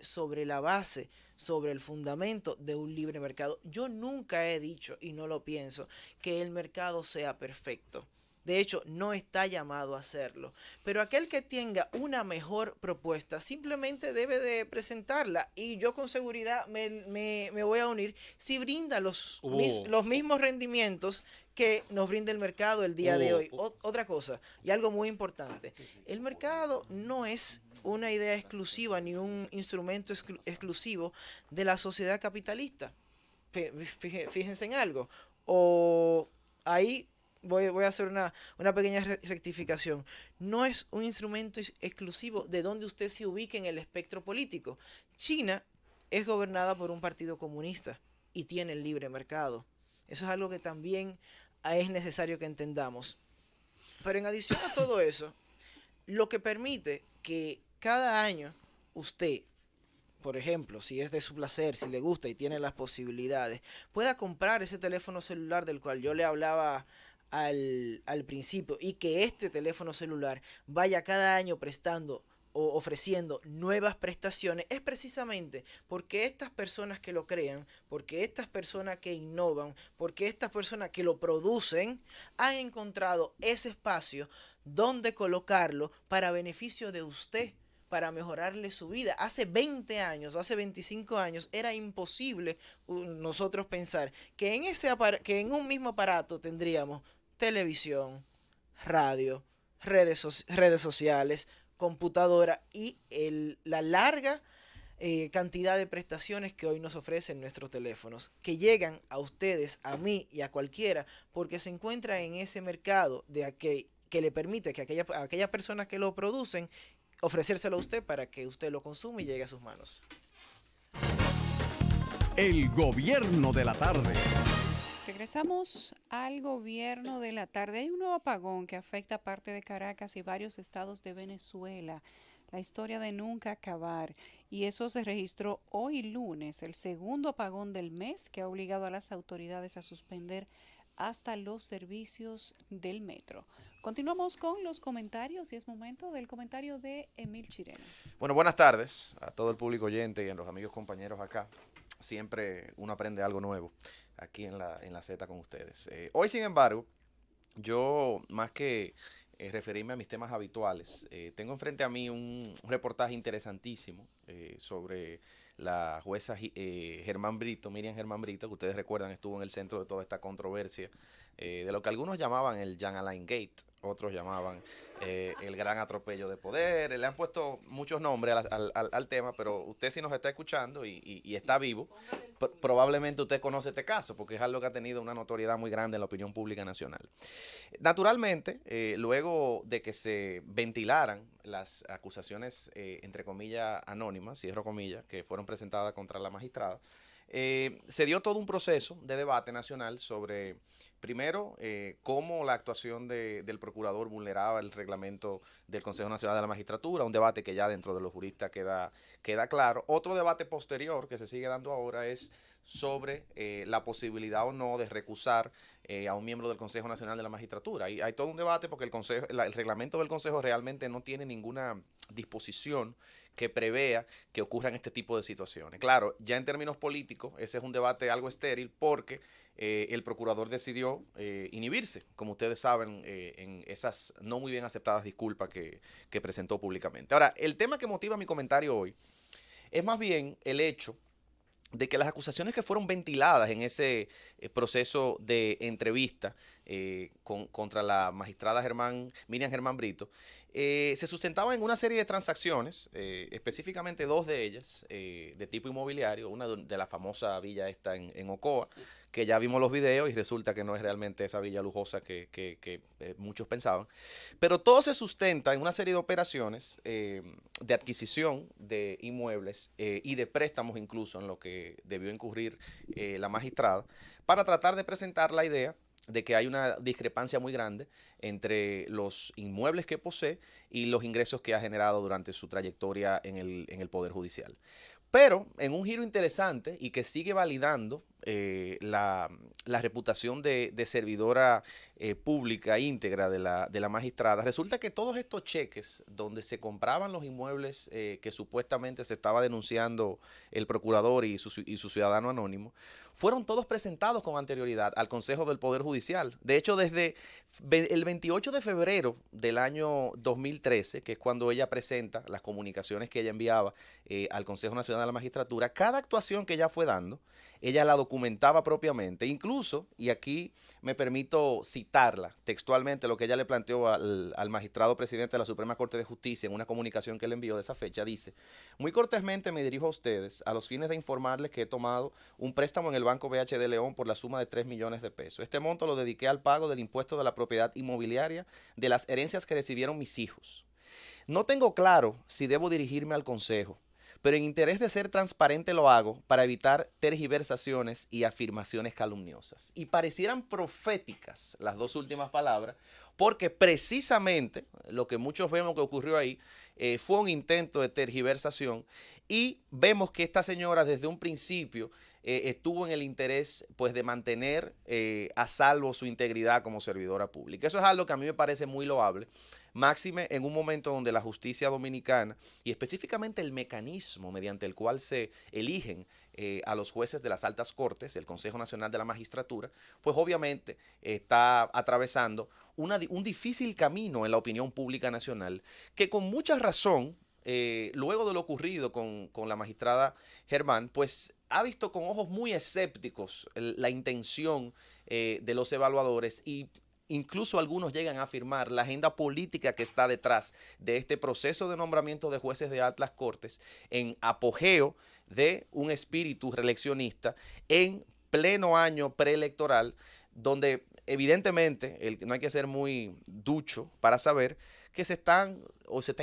sobre la base, sobre el fundamento de un libre mercado. Yo nunca he dicho, y no lo pienso, que el mercado sea perfecto. De hecho, no está llamado a hacerlo. Pero aquel que tenga una mejor propuesta simplemente debe de presentarla. Y yo con seguridad me voy a unir si brinda los mismos rendimientos que nos brinda el mercado el día de hoy. Otra cosa, y algo muy importante. El mercado no es una idea exclusiva ni un instrumento exclusivo de la sociedad capitalista. Fíjense en algo. Voy a hacer una pequeña rectificación. No es un instrumento exclusivo de donde usted se ubique en el espectro político. China es gobernada por un partido comunista y tiene el libre mercado. Eso es algo que también es necesario que entendamos. Pero en adición a todo eso, lo que permite que cada año usted, por ejemplo, si es de su placer, si le gusta y tiene las posibilidades, pueda comprar ese teléfono celular del cual yo le hablaba al principio, y que este teléfono celular vaya cada año prestando o ofreciendo nuevas prestaciones, es precisamente porque estas personas que lo crean, porque estas personas que innovan, porque estas personas que lo producen han encontrado ese espacio donde colocarlo para beneficio de usted, para mejorarle su vida. Hace 20 años o hace 25 años era imposible nosotros pensar que en un mismo aparato tendríamos televisión, radio, redes sociales, computadora y la larga cantidad de prestaciones que hoy nos ofrecen nuestros teléfonos, que llegan a ustedes, a mí y a cualquiera, porque se encuentra en ese mercado que le permite que a aquellas personas que lo producen, ofrecérselo a usted para que usted lo consuma y llegue a sus manos. El gobierno de la tarde. Regresamos al gobierno de la tarde. Hay un nuevo apagón que afecta a parte de Caracas y varios estados de Venezuela. La historia de nunca acabar. Y eso se registró hoy lunes, el segundo apagón del mes que ha obligado a las autoridades a suspender hasta los servicios del metro. Continuamos con los comentarios y es momento del comentario de Emil Chireno. Bueno, buenas tardes a todo el público oyente y a los amigos compañeros acá. Siempre uno aprende algo nuevo aquí en la Z con ustedes. Hoy, sin embargo, yo más que referirme a mis temas habituales, tengo enfrente a mí un reportaje interesantísimo sobre la jueza Miriam Germán Brito, que ustedes recuerdan estuvo en el centro de toda esta controversia, de lo que algunos llamaban el Jean Alain Gate, otros llamaban el gran atropello de poder. Le han puesto muchos nombres al tema, pero usted, si nos está escuchando y está vivo, probablemente usted conoce este caso, porque es algo que ha tenido una notoriedad muy grande en la opinión pública nacional. Naturalmente, luego de que se ventilaran las acusaciones, entre comillas, anónimas, cierro comillas, que fueron presentadas contra la magistrada, se dio todo un proceso de debate nacional sobre, primero, cómo la actuación del procurador vulneraba el reglamento del Consejo Nacional de la Magistratura, un debate que ya dentro de los juristas queda claro. Otro debate posterior que se sigue dando ahora es sobre la posibilidad o no de recusar a un miembro del Consejo Nacional de la Magistratura. Hay todo un debate porque el reglamento del Consejo realmente no tiene ninguna disposición que prevea que ocurran este tipo de situaciones. Claro, ya en términos políticos, ese es un debate algo estéril porque el procurador decidió inhibirse, como ustedes saben, en esas no muy bien aceptadas disculpas que presentó públicamente. Ahora, el tema que motiva mi comentario hoy es más bien el hecho de que las acusaciones que fueron ventiladas en ese proceso de entrevista contra la magistrada Miriam Germán Brito, se sustentaban en una serie de transacciones, específicamente dos de ellas, de tipo inmobiliario, una de la famosa villa esta en Ocoa, que ya vimos los videos y resulta que no es realmente esa villa lujosa que muchos pensaban. Pero todo se sustenta en una serie de operaciones de adquisición de inmuebles y de préstamos incluso, en lo que debió incurrir la magistrada, para tratar de presentar la idea de que hay una discrepancia muy grande entre los inmuebles que posee y los ingresos que ha generado durante su trayectoria en el Poder Judicial. Pero en un giro interesante y que sigue validando la reputación de servidora pública íntegra de la magistrada, resulta que todos estos cheques donde se compraban los inmuebles que supuestamente se estaba denunciando el procurador y su ciudadano anónimo, fueron todos presentados con anterioridad al Consejo del Poder Judicial. De hecho, desde el 28 de febrero del año 2013, que es cuando ella presenta las comunicaciones que ella enviaba al Consejo Nacional de la Magistratura, cada actuación que ella fue dando, ella la documentaba propiamente. Incluso, y aquí me permito citarla textualmente, lo que ella le planteó al magistrado presidente de la Suprema Corte de Justicia en una comunicación que le envió de esa fecha, dice: muy cortésmente me dirijo a ustedes a los fines de informarles que he tomado un préstamo en el Banco BH de León por la suma de 3 millones de pesos. Este monto lo dediqué al pago del impuesto de la propiedad inmobiliaria de las herencias que recibieron mis hijos. No tengo claro si debo dirigirme al Consejo, pero en interés de ser transparente lo hago para evitar tergiversaciones y afirmaciones calumniosas. Y parecieran proféticas las dos últimas palabras, porque precisamente lo que muchos vemos que ocurrió ahí fue un intento de tergiversación, y vemos que esta señora desde un principio estuvo en el interés, pues, de mantener a salvo su integridad como servidora pública. Eso es algo que a mí me parece muy loable, máxime en un momento donde la justicia dominicana y específicamente el mecanismo mediante el cual se eligen a los jueces de las altas cortes, el Consejo Nacional de la Magistratura, pues obviamente está atravesando un difícil camino en la opinión pública nacional, que con mucha razón, luego de lo ocurrido con la magistrada Germán, pues ha visto con ojos muy escépticos la intención de los evaluadores, y incluso algunos llegan a afirmar, la agenda política que está detrás de este proceso de nombramiento de jueces de altas cortes en apogeo de un espíritu reeleccionista en pleno año preelectoral, donde evidentemente no hay que ser muy ducho para saber que se está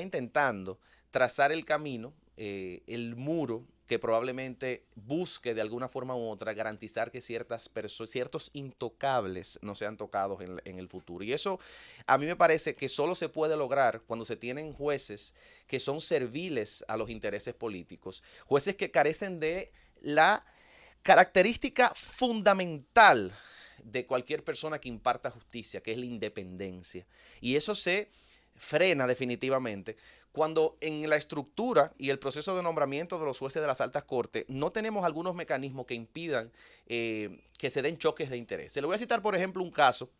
intentando trazar el camino, el muro que probablemente busque de alguna forma u otra garantizar que ciertos intocables no sean tocados en el futuro. Y eso a mí me parece que solo se puede lograr cuando se tienen jueces que son serviles a los intereses políticos, jueces que carecen de la característica fundamental de cualquier persona que imparta justicia, que es la independencia. Y eso se frena definitivamente cuando en la estructura y el proceso de nombramiento de los jueces de las altas cortes no tenemos algunos mecanismos que impidan que se den choques de interés. Se le voy a citar, por ejemplo, un caso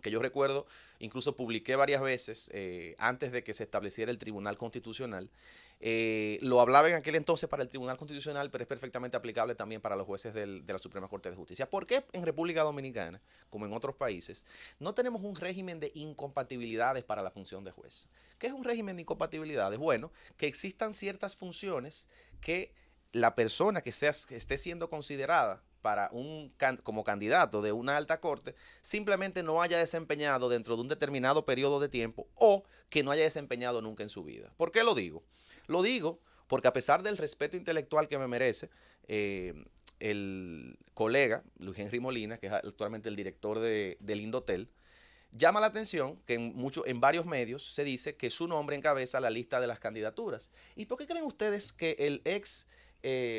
que yo recuerdo, incluso publiqué varias veces antes de que se estableciera el Tribunal Constitucional. Lo hablaba en aquel entonces para el Tribunal Constitucional, pero es perfectamente aplicable también para los jueces de la Suprema Corte de Justicia. ¿Por qué en República Dominicana, como en otros países, no tenemos un régimen de incompatibilidades para la función de juez? ¿Qué es un régimen de incompatibilidades? Bueno, que existan ciertas funciones que la persona que esté siendo considerada como candidato de una alta corte simplemente no haya desempeñado dentro de un determinado periodo de tiempo o que no haya desempeñado nunca en su vida. ¿Por qué lo digo? Lo digo porque a pesar del respeto intelectual que me merece el colega Luis Henry Molina, que es actualmente el director del Indotel, llama la atención que en varios medios se dice que su nombre encabeza la lista de las candidaturas. ¿Y por qué creen ustedes que el ex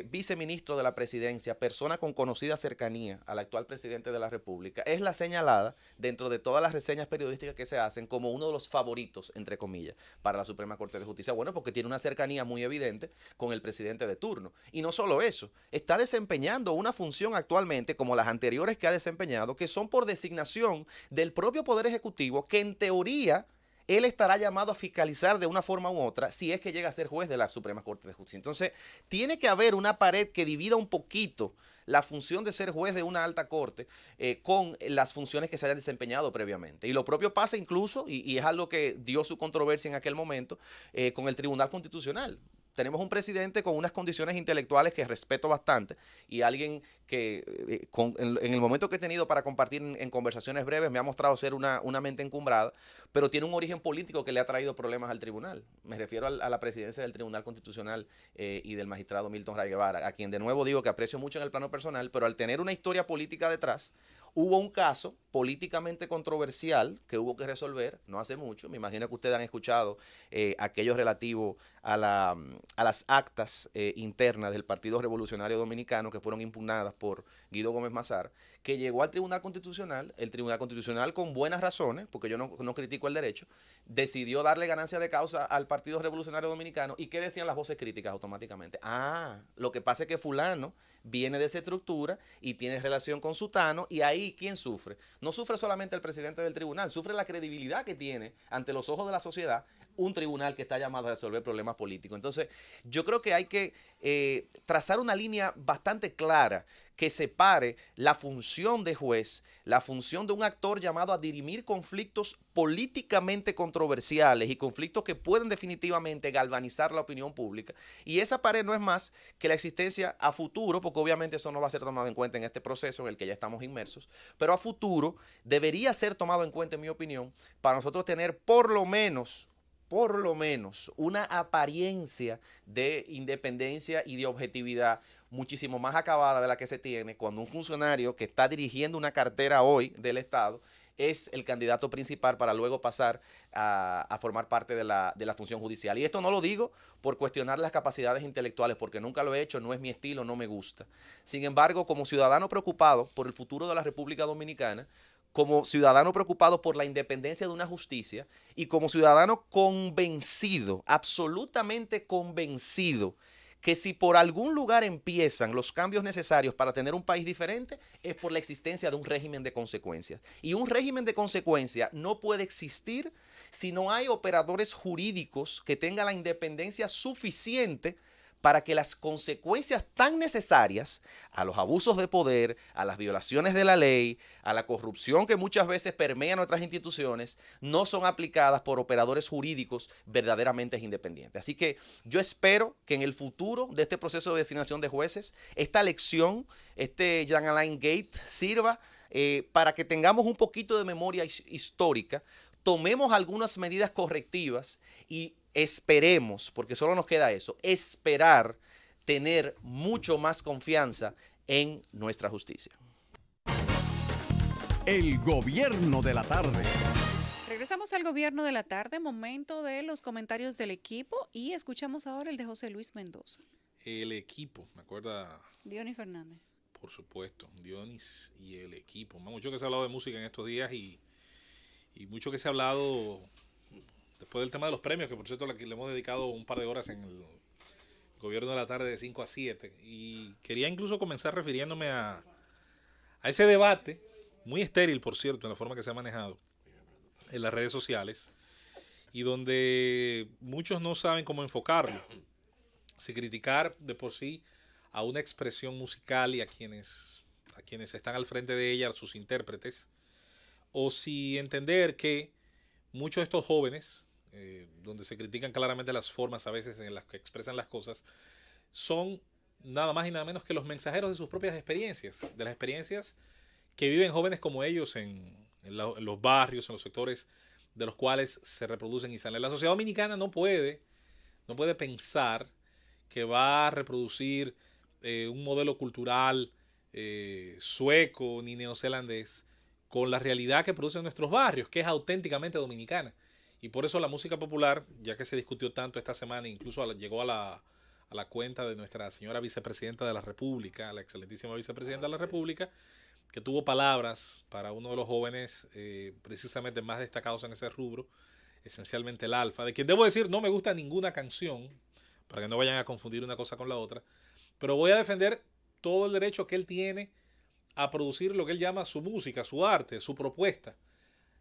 viceministro de la presidencia, persona con conocida cercanía al actual presidente de la República, es la señalada dentro de todas las reseñas periodísticas que se hacen como uno de los favoritos, entre comillas, para la Suprema Corte de Justicia? Bueno, porque tiene una cercanía muy evidente con el presidente de turno. Y no solo eso, está desempeñando una función actualmente, como las anteriores que ha desempeñado, que son por designación del propio Poder Ejecutivo, que en teoría él estará llamado a fiscalizar de una forma u otra si es que llega a ser juez de la Suprema Corte de Justicia. Entonces, tiene que haber una pared que divida un poquito la función de ser juez de una alta corte con las funciones que se hayan desempeñado previamente. Y lo propio pasa incluso, y es algo que dio su controversia en aquel momento, con el Tribunal Constitucional. Tenemos un presidente con unas condiciones intelectuales que respeto bastante y alguien que en el momento que he tenido para compartir en conversaciones breves me ha mostrado ser una mente encumbrada, pero tiene un origen político que le ha traído problemas al tribunal. Me refiero a la presidencia del Tribunal Constitucional y del magistrado Milton Ray Guevara, a quien de nuevo digo que aprecio mucho en el plano personal, pero al tener una historia política detrás, hubo un caso políticamente controversial que hubo que resolver no hace mucho. Me imagino que ustedes han escuchado aquello relativo a las actas internas del Partido Revolucionario Dominicano que fueron impugnadas por Guido Gómez Mazar, que llegó al Tribunal Constitucional. El Tribunal Constitucional, con buenas razones, porque yo no critico el derecho, decidió darle ganancia de causa al Partido Revolucionario Dominicano. ¿Y qué decían las voces críticas automáticamente? Lo que pasa es que fulano viene de esa estructura y tiene relación con sutano, y ahí ¿quién sufre? No sufre solamente el presidente del tribunal, sufre la credibilidad que tiene ante los ojos de la sociedad un tribunal que está llamado a resolver problemas políticos. Entonces, yo creo que hay que trazar una línea bastante clara que separe la función de juez, la función de un actor llamado a dirimir conflictos políticamente controversiales y conflictos que pueden definitivamente galvanizar la opinión pública. Y esa pared no es más que la existencia a futuro, porque obviamente eso no va a ser tomado en cuenta en este proceso en el que ya estamos inmersos, pero a futuro debería ser tomado en cuenta, en mi opinión, para nosotros tener por lo menos una apariencia de independencia y de objetividad muchísimo más acabada de la que se tiene cuando un funcionario que está dirigiendo una cartera hoy del Estado es el candidato principal para luego pasar a formar parte de la función judicial. Y esto no lo digo por cuestionar las capacidades intelectuales, porque nunca lo he hecho, no es mi estilo, no me gusta. Sin embargo, como ciudadano preocupado por el futuro de la República Dominicana, como ciudadano preocupado por la independencia de una justicia y como ciudadano convencido, absolutamente convencido, que si por algún lugar empiezan los cambios necesarios para tener un país diferente, es por la existencia de un régimen de consecuencias. Y un régimen de consecuencias no puede existir si no hay operadores jurídicos que tengan la independencia suficiente para que las consecuencias tan necesarias a los abusos de poder, a las violaciones de la ley, a la corrupción que muchas veces permea nuestras instituciones, no son aplicadas por operadores jurídicos verdaderamente independientes. Así que yo espero que en el futuro de este proceso de designación de jueces, esta lección, este Jean Alain Gate sirva para que tengamos un poquito de memoria histórica, tomemos algunas medidas correctivas y esperemos, porque solo nos queda eso, esperar tener mucho más confianza en nuestra justicia. El gobierno de la tarde. Regresamos al gobierno de la tarde, momento de los comentarios del equipo y escuchamos ahora el de José Luis Mendoza. El equipo, me acuerda, Dionis Fernández. por supuesto, Dionis y el equipo. Mucho que se ha hablado de música en estos días y mucho que se ha hablado después del tema de los premios, que por cierto le hemos dedicado un par de horas en el gobierno de la tarde de 5 a 7. Y quería incluso comenzar refiriéndome a ese debate, muy estéril por cierto, en la forma que se ha manejado en las redes sociales, y donde muchos no saben cómo enfocarlo. Si criticar de por sí a una expresión musical y a quienes están al frente de ella, sus intérpretes, o si entender que muchos de estos jóvenes, donde se critican claramente las formas a veces en las que expresan las cosas, son nada más y nada menos que los mensajeros de sus propias experiencias, de las experiencias que viven jóvenes como ellos en los barrios, en los sectores de los cuales se reproducen y salen. La sociedad dominicana no puede pensar que va a reproducir un modelo cultural sueco ni neozelandés con la realidad que producen nuestros barrios, que es auténticamente dominicana. Y por eso la música popular, ya que se discutió tanto esta semana, incluso llegó a la cuenta de nuestra señora vicepresidenta de la República, la excelentísima vicepresidenta de la República, que tuvo palabras para uno de los jóvenes precisamente más destacados en ese rubro, esencialmente el Alfa, de quien debo decir no me gusta ninguna canción, para que no vayan a confundir una cosa con la otra, pero voy a defender todo el derecho que él tiene a producir lo que él llama su música, su arte, su propuesta.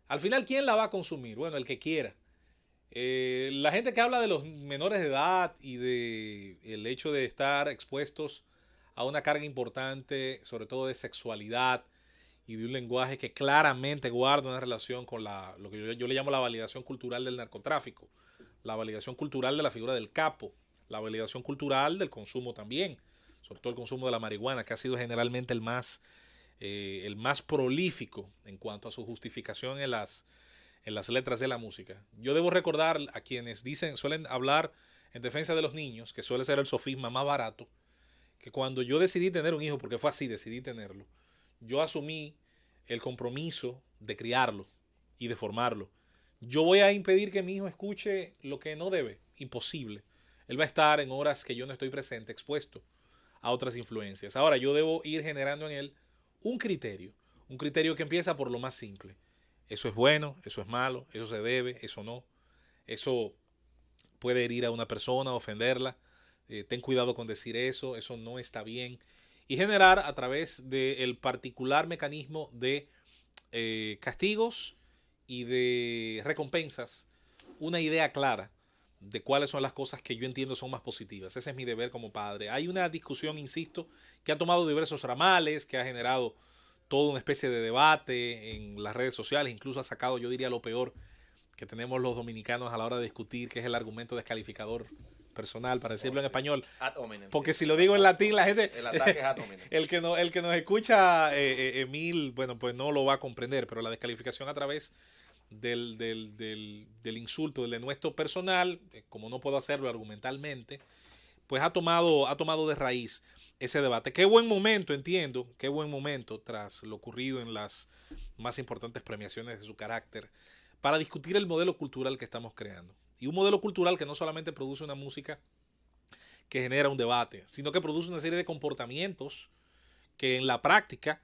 Al final, ¿quién la va a consumir? Bueno, el que quiera. La gente que habla de los menores de edad y de el hecho de estar expuestos a una carga importante, sobre todo de sexualidad y de un lenguaje que claramente guarda una relación con lo que yo le llamo la validación cultural del narcotráfico, la validación cultural de la figura del capo, la validación cultural del consumo también, sobre todo el consumo de la marihuana, que ha sido generalmente el más prolífico en cuanto a su justificación en las letras de la música. Yo debo recordar a quienes suelen hablar en defensa de los niños, que suele ser el sofisma más barato, que cuando yo decidí tener un hijo, porque fue así, decidí tenerlo, yo asumí el compromiso de criarlo y de formarlo. Yo voy a impedir que mi hijo escuche lo que no debe, imposible. Él va a estar en horas que yo no estoy presente, expuesto a otras influencias. Ahora, yo debo ir generando en él un criterio que empieza por lo más simple. Eso es bueno, eso es malo, eso se debe, eso no. Eso puede herir a una persona, ofenderla. Ten cuidado con decir eso no está bien. Y generar a través del particular mecanismo de castigos y de recompensas una idea clara de cuáles son las cosas que yo entiendo son más positivas. Ese es mi deber como padre. Hay una discusión, insisto, que ha tomado diversos ramales, que ha generado toda una especie de debate en las redes sociales, incluso ha sacado, yo diría, lo peor que tenemos los dominicanos a la hora de discutir, que es el argumento descalificador personal, para decirlo en español. Ad hominem, porque si lo digo en latín, la gente... El ataque es ad hominem. el que nos escucha, Emil, bueno, pues no lo va a comprender, pero la descalificación a través del insulto, del denuesto personal, como no puedo hacerlo argumentalmente, pues ha tomado de raíz ese debate. Qué buen momento, entiendo, qué buen momento tras lo ocurrido en las más importantes premiaciones de su carácter, para discutir el modelo cultural que estamos creando. Y un modelo cultural que no solamente produce una música que genera un debate, sino que produce una serie de comportamientos que en la práctica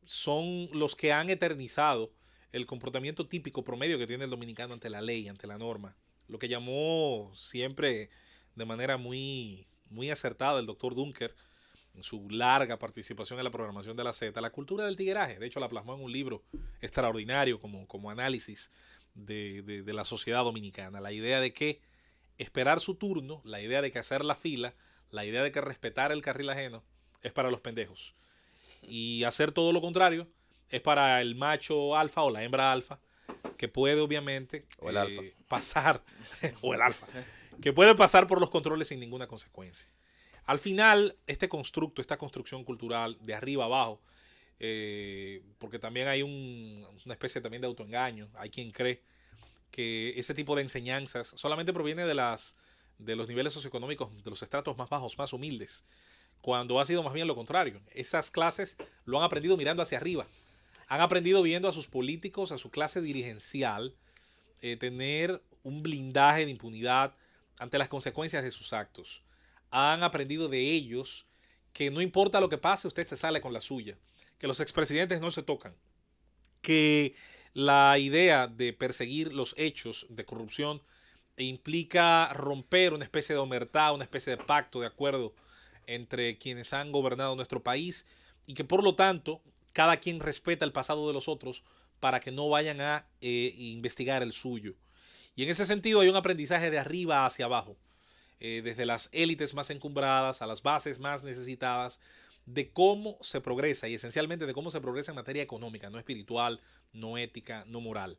son los que han eternizado el comportamiento típico promedio que tiene el dominicano ante la ley, ante la norma. Lo que llamó siempre de manera muy, muy acertada el doctor Dunker en su larga participación en la programación de la Z, la cultura del tigueraje. De hecho, la plasmó en un libro extraordinario como análisis de la sociedad dominicana. La idea de que esperar su turno, la idea de que hacer la fila, la idea de que respetar el carril ajeno, es para los pendejos. Y hacer todo lo contrario es para el macho alfa o la hembra alfa, que puede obviamente O el alfa. pasar, o el alfa, que puede pasar por los controles sin ninguna consecuencia. Al final, este constructo, esta construcción cultural de arriba abajo, porque también hay una especie también de autoengaño, hay quien cree que ese tipo de enseñanzas solamente proviene de los niveles socioeconómicos, de los estratos más bajos, más humildes, cuando ha sido más bien lo contrario. Esas clases lo han aprendido mirando hacia arriba, han aprendido viendo a sus políticos, a su clase dirigencial, tener un blindaje de impunidad ante las consecuencias de sus actos. Han aprendido de ellos que no importa lo que pase, usted se sale con la suya, que los expresidentes no se tocan, que la idea de perseguir los hechos de corrupción implica romper una especie de omertá, una especie de pacto, de acuerdo entre quienes han gobernado nuestro país, y que por lo tanto cada quien respeta el pasado de los otros para que no vayan a investigar el suyo. Y en ese sentido hay un aprendizaje de arriba hacia abajo, desde las élites más encumbradas a las bases más necesitadas, de cómo se progresa, y esencialmente de cómo se progresa en materia económica, no espiritual, no ética, no moral.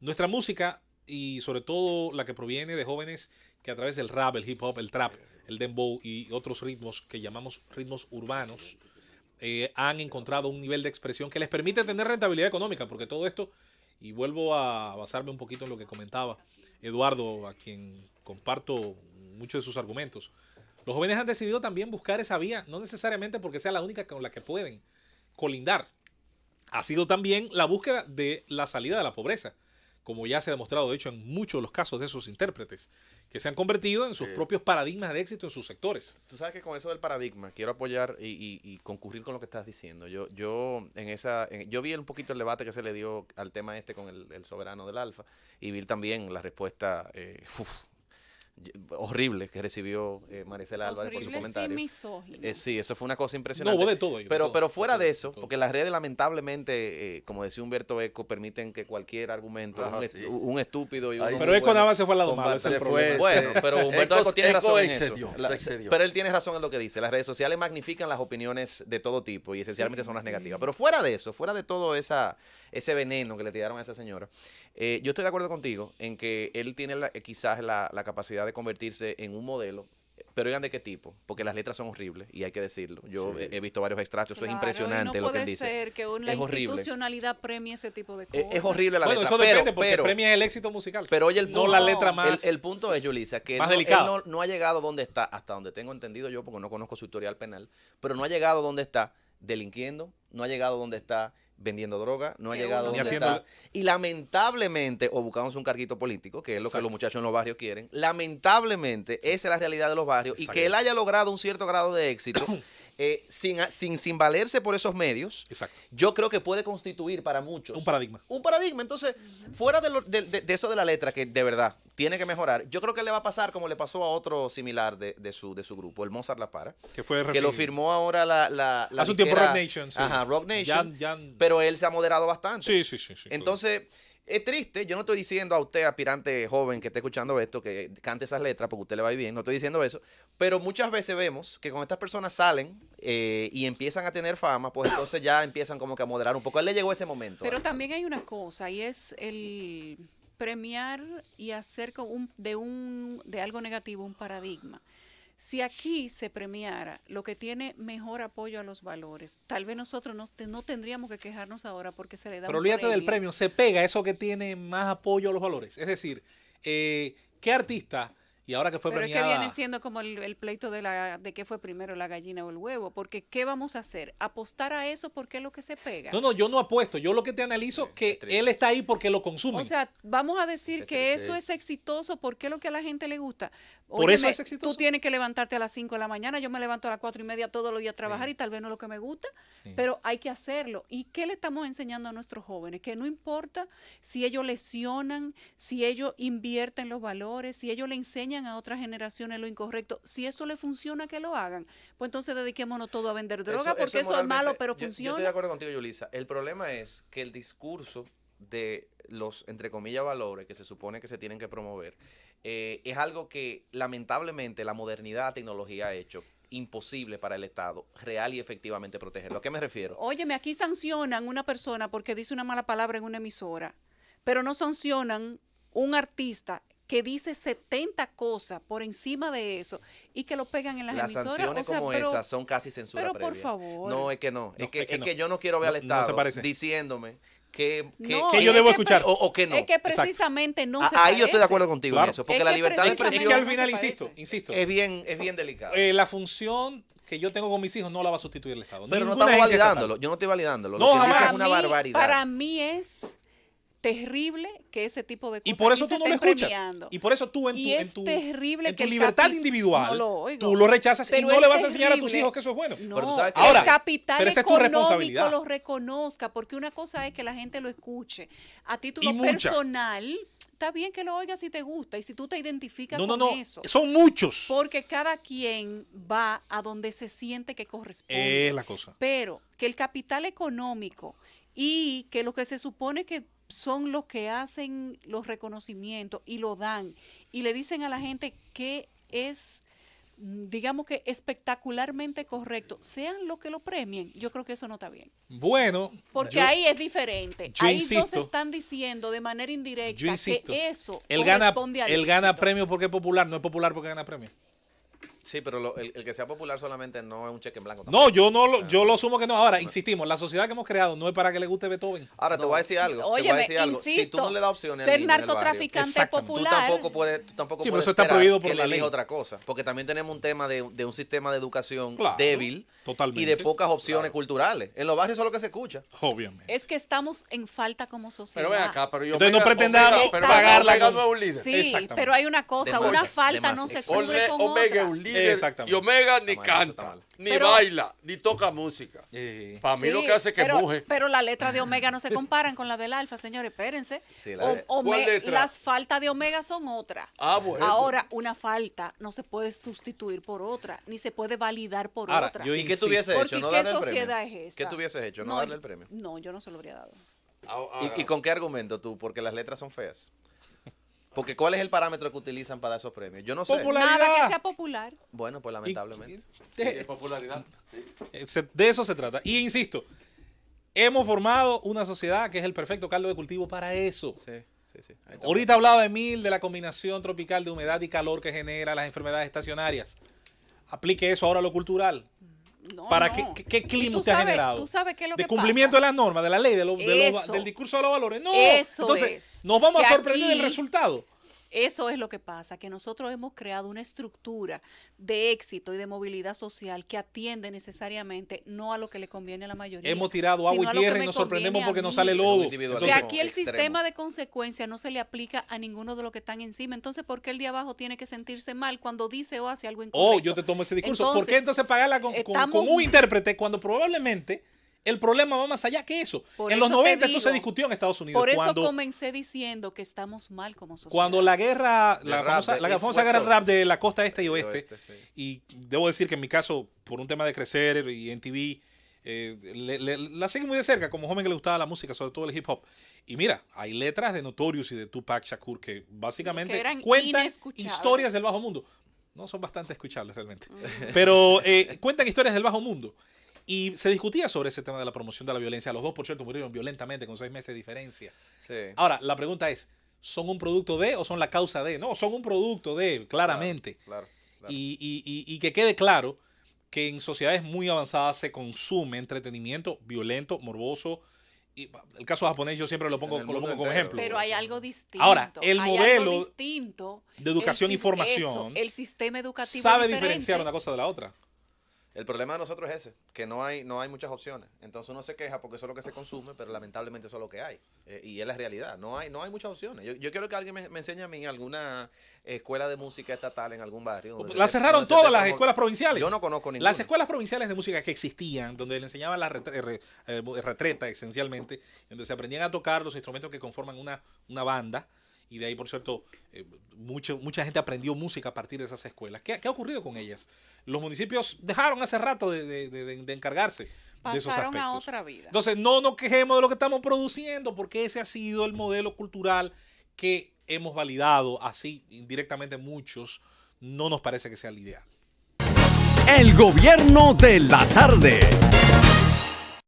Nuestra música, y sobre todo la que proviene de jóvenes que a través del rap, el hip hop, el trap, el dembow y otros ritmos que llamamos ritmos urbanos, han encontrado un nivel de expresión que les permite tener rentabilidad económica, porque todo esto, y vuelvo a basarme un poquito en lo que comentaba Eduardo, a quien comparto muchos de sus argumentos, los jóvenes han decidido también buscar esa vía, no necesariamente porque sea la única con la que pueden colindar. Ha sido también la búsqueda de la salida de la pobreza, como ya se ha demostrado, de hecho, en muchos de los casos de esos intérpretes, que se han convertido en sus propios paradigmas de éxito en sus sectores. Tú sabes que con eso del paradigma quiero apoyar y concurrir con lo que estás diciendo. Yo vi un poquito el debate que se le dio al tema este con el soberano del Alfa, y vi también la respuesta horrible que recibió Maricela Álvarez por su comentario. Sí, eso fue una cosa impresionante. No, hubo de todo. Pero fuera de eso, porque las redes lamentablemente, como decía Humberto Eco, permiten que cualquier argumento, un estúpido y pero Eco nada más se fue al lado malo, ese es el problema. Bueno, pero Humberto Eco tiene razón en eso. Excedió. Pero él tiene razón en lo que dice. Las redes sociales magnifican las opiniones de todo tipo y esencialmente son las negativas. Pero fuera de eso, fuera de todo ese veneno que le tiraron a esa señora, yo estoy de acuerdo contigo en que él tiene quizás la capacidad de convertirse en un modelo, pero oigan de qué tipo, porque las letras son horribles y hay que decirlo. Yo he visto varios extractos, eso es impresionante lo que él dice. No puede ser que la institucionalidad premie ese tipo de cosas. Es horrible la letra. Eso depende porque premia el éxito musical. Pero oye, el punto, no la letra más. El punto es, Yulisa, que él no ha llegado donde está, hasta donde tengo entendido yo, porque no conozco su historial penal, pero no ha llegado donde está delinquiendo, no ha llegado donde está vendiendo droga, no ha llegado donde está. Y lamentablemente, o buscándose un carguito político, que es lo que los muchachos en los barrios quieren, lamentablemente esa es la realidad de los barrios. Y que él haya logrado un cierto grado de éxito sin valerse por esos medios, yo creo que puede constituir para muchos un paradigma. Un paradigma. Entonces, fuera de eso de la letra, que de verdad tiene que mejorar, yo creo que le va a pasar como le pasó a otro similar de su grupo, el Mozart La Para, que lo firmó ahora la hace un tiempo Rock Nation. Sí. Ajá, Rock Nation. Pero él se ha moderado bastante. Sí. Entonces, es triste, yo no estoy diciendo a usted, aspirante joven que esté escuchando esto, que cante esas letras porque a usted le va a ir bien, no estoy diciendo eso, pero muchas veces vemos que cuando estas personas salen y empiezan a tener fama, pues entonces ya empiezan como que a moderar un poco. A él le llegó ese momento. Pero también hay una cosa, y es el premiar y hacer de algo negativo un paradigma. Si aquí se premiara lo que tiene mejor apoyo a los valores, tal vez nosotros no tendríamos que quejarnos ahora porque se le da Pero olvídate del premio, se pega eso que tiene más apoyo a los valores. Es decir, ¿qué artista, y ahora que fue premiada? Pero es que viene siendo como el pleito de qué fue primero, la gallina o el huevo, porque ¿qué vamos a hacer? ¿Apostar a eso porque es lo que se pega? No, yo no apuesto, yo lo que te analizo que él está ahí porque lo consumen. O sea, vamos a decir que eso es exitoso porque es lo que a la gente le gusta. Por eso es exitoso. Tú tienes que levantarte a las 5 de la mañana, yo me levanto a las 4:30 todos los días a trabajar y tal vez no es lo que me gusta, pero hay que hacerlo. ¿Y qué le estamos enseñando a nuestros jóvenes? Que no importa si ellos lesionan, si ellos invierten los valores, si ellos le enseñan a otras generaciones lo incorrecto, si eso le funciona, que lo hagan. Pues entonces dediquémonos todo a vender droga porque eso es malo, pero funciona. Yo estoy de acuerdo contigo, Yulisa. El problema es que el discurso de los, entre comillas, valores que se supone que se tienen que promover, es algo que lamentablemente la modernidad, la tecnología ha hecho imposible para el Estado real y efectivamente protegerlo. ¿A qué me refiero? Óyeme, aquí sancionan una persona porque dice una mala palabra en una emisora, pero no sancionan un artista que dice 70 cosas por encima de eso y que lo pegan en las Las emisoras. sanciones o sea, como pero, esas son casi censura pero previa. por favor. No, es que no. No, Es que yo no quiero ver al No se Estado parece. diciéndome que No, que yo es debo que escuchar. o que no. Es que precisamente no se Ahí yo estoy de parece. acuerdo contigo Claro. en eso, porque Es la que libertad de Es que expresión al no final, se parece. insisto, es bien delicada. la función que yo tengo con mis hijos no la va a sustituir el Estado. Pero no Ninguna estamos agencia validándolo. estatal. Yo no estoy validándolo. No, Lo que dice jamás. es una barbaridad. Para mí es terrible que ese tipo de Y cosas por aquí eso se tú no lo estén escuchas. premiando. Y por eso tú Y es terrible en que tu el libertad capi- individual, no lo oigo. tú lo rechazas y Pero no es le vas a enseñar a tus terrible. hijos que eso es bueno. No, Pero tú sabes que Ahora, el capital pero esa es tu económico responsabilidad. lo reconozca, porque una cosa es que la gente lo escuche. A Y título mucha. personal, está bien que lo oigas si te gusta y si tú te identificas No, con no, eso. son muchos. Porque cada quien va a donde se siente que corresponde. Es la cosa. Pero que el capital económico y que lo que se supone que son los que hacen los reconocimientos y lo dan y le dicen a la gente que es, digamos que espectacularmente correcto, sean lo que lo premien, yo creo que eso no está bien. Bueno, Porque yo- ahí es diferente. yo Ahí nos insisto. están diciendo de manera indirecta yo insisto, que eso él gana corresponde al gana éxito. premio porque es popular, no es popular porque gana premio. Sí, pero el que sea popular solamente no es un cheque en blanco. No, yo lo asumo que no. Ahora, insistimos, la sociedad que hemos creado no es para que le guste Beethoven. Ahora te voy a decir algo. Te voy a Óyeme, decir algo. Si tú insisto, no le das opciones al ser niño en el barrio, narcotraficante Exactamente. popular. tú tampoco Sí, pero puedes eso está esperar prohibido por que la le elija ley. otra cosa. Porque también tenemos un tema de un sistema de educación Claro, débil totalmente. y de pocas opciones Claro. culturales. En los barrios eso es lo que se escucha. Obviamente. Es que estamos en falta como sociedad. Pero ven acá, pero yo. Entonces no pretendamos pero pagarla Omega con- no es un líder. Sí, Exactamente. pero hay una cosa, De una masas, falta de no se masas. cubre con Omega es otra. un líder. Exactamente. Y Omega ni Está mal, eso está canta, mal. ni Pero- baila, ni toca música. Para mí Sí, lo que hace es que pero, muje. pero las letras de Omega no se comparan con las del Alfa, señores, espérense. Sí, ¿Cuál letra? Las faltas de Omega son otras. Ah, bueno. Ahora, una falta no se puede sustituir por otra, ni se puede validar por Ahora, otra. yo ¿Y qué insisto. tú hubieses Porque hecho? ¿No ¿qué darle el premio? sociedad es esta? ¿Qué tú hubieses hecho? ¿No darle el premio? No, yo no se lo habría dado. ¿Y con qué argumento tú? Porque las letras son feas. Porque ¿cuál es el parámetro que utilizan para dar esos premios? Yo no sé. Popularidad. Nada que sea popular. Bueno, pues lamentablemente. Sí, es popularidad. Sí. De eso se trata. Y insisto, hemos formado una sociedad que es el perfecto caldo de cultivo para eso. Sí. Ahí está. Ahorita hablaba Emil de la combinación tropical de humedad y calor que genera las enfermedades estacionarias. Aplique eso ahora a lo cultural. No, ¿Para no. qué Y clima tú usted ha sabes- generado? Tú sabes qué es lo de que cumplimiento pasa. de las normas, de la ley, Eso. del discurso de los valores. No, Eso entonces es. nos vamos a Que sorprender del aquí- resultado. Eso es lo que pasa, que nosotros hemos creado una estructura de éxito y de movilidad social que atiende necesariamente no a lo que le conviene a la mayoría. Hemos tirado sino agua a y lo que tierra y me nos sorprendemos conviene a porque nos mí. sale un lodo. individualismo. Que Entonces, aquí el extremo. sistema de consecuencia no se le aplica a ninguno de los que están encima. Entonces, ¿por qué el de abajo tiene que sentirse mal cuando dice o hace algo incorrecto? yo te tomo ese discurso. ¿Por Entonces, qué entonces pagarla con estamos- un intérprete cuando probablemente el problema va más allá que eso? Por En los eso te 90 esto se digo, discutió en Estados Unidos. Por eso cuando, comencé diciendo que estamos mal como sociedad. cuando la guerra, De la rap, famosa, de la East famosa West guerra Coast. rap de la costa este y Y oeste, oeste, sí. y debo decir que en mi caso, por un tema de crecer y en TV, la seguí muy de cerca, como joven que le gustaba la música, sobre todo el hip hop. Y mira, hay letras de Notorious y de Tupac Shakur que básicamente Que eran cuentan inescuchables. historias del bajo mundo. No son bastante escuchables realmente, pero cuentan historias del bajo mundo. Y se discutía sobre ese tema de la promoción de la violencia. Los dos, por cierto, murieron violentamente con 6 meses de diferencia. Sí. Ahora, la pregunta es, ¿son un producto de o son la causa de? No, son un producto de, claramente. Claro. Y que quede claro que en sociedades muy avanzadas se consume entretenimiento violento, morboso. Y el caso japonés yo siempre lo pongo, En el lo mundo pongo como entero. ejemplo. Pero hay algo distinto. Ahora, el hay modelo algo distinto. de educación y formación Eso, el sistema educativo sabe es diferente. diferenciar una cosa de la otra. El problema de nosotros es ese, que no hay muchas opciones. Entonces uno se queja porque eso es lo que se consume, pero lamentablemente eso es lo que hay. Y es la realidad, no hay muchas opciones. Yo quiero que alguien me enseñe a mí alguna escuela de música estatal en algún barrio. donde Las se- cerraron donde se todas esté las promo- escuelas provinciales. Yo no conozco ninguna. Las escuelas provinciales de música que existían, donde le enseñaban la retreta esencialmente, donde se aprendían a tocar los instrumentos que conforman una banda y de ahí, por cierto, mucha gente aprendió música a partir de esas escuelas. ¿Qué ha ocurrido con ellas? Los municipios dejaron hace rato de encargarse de esos aspectos. Pasaron a otra vida. Entonces, no nos quejemos de lo que estamos produciendo, porque ese ha sido el modelo cultural que hemos validado. Así, indirectamente, muchos no nos parece que sea el ideal. El gobierno de la tarde.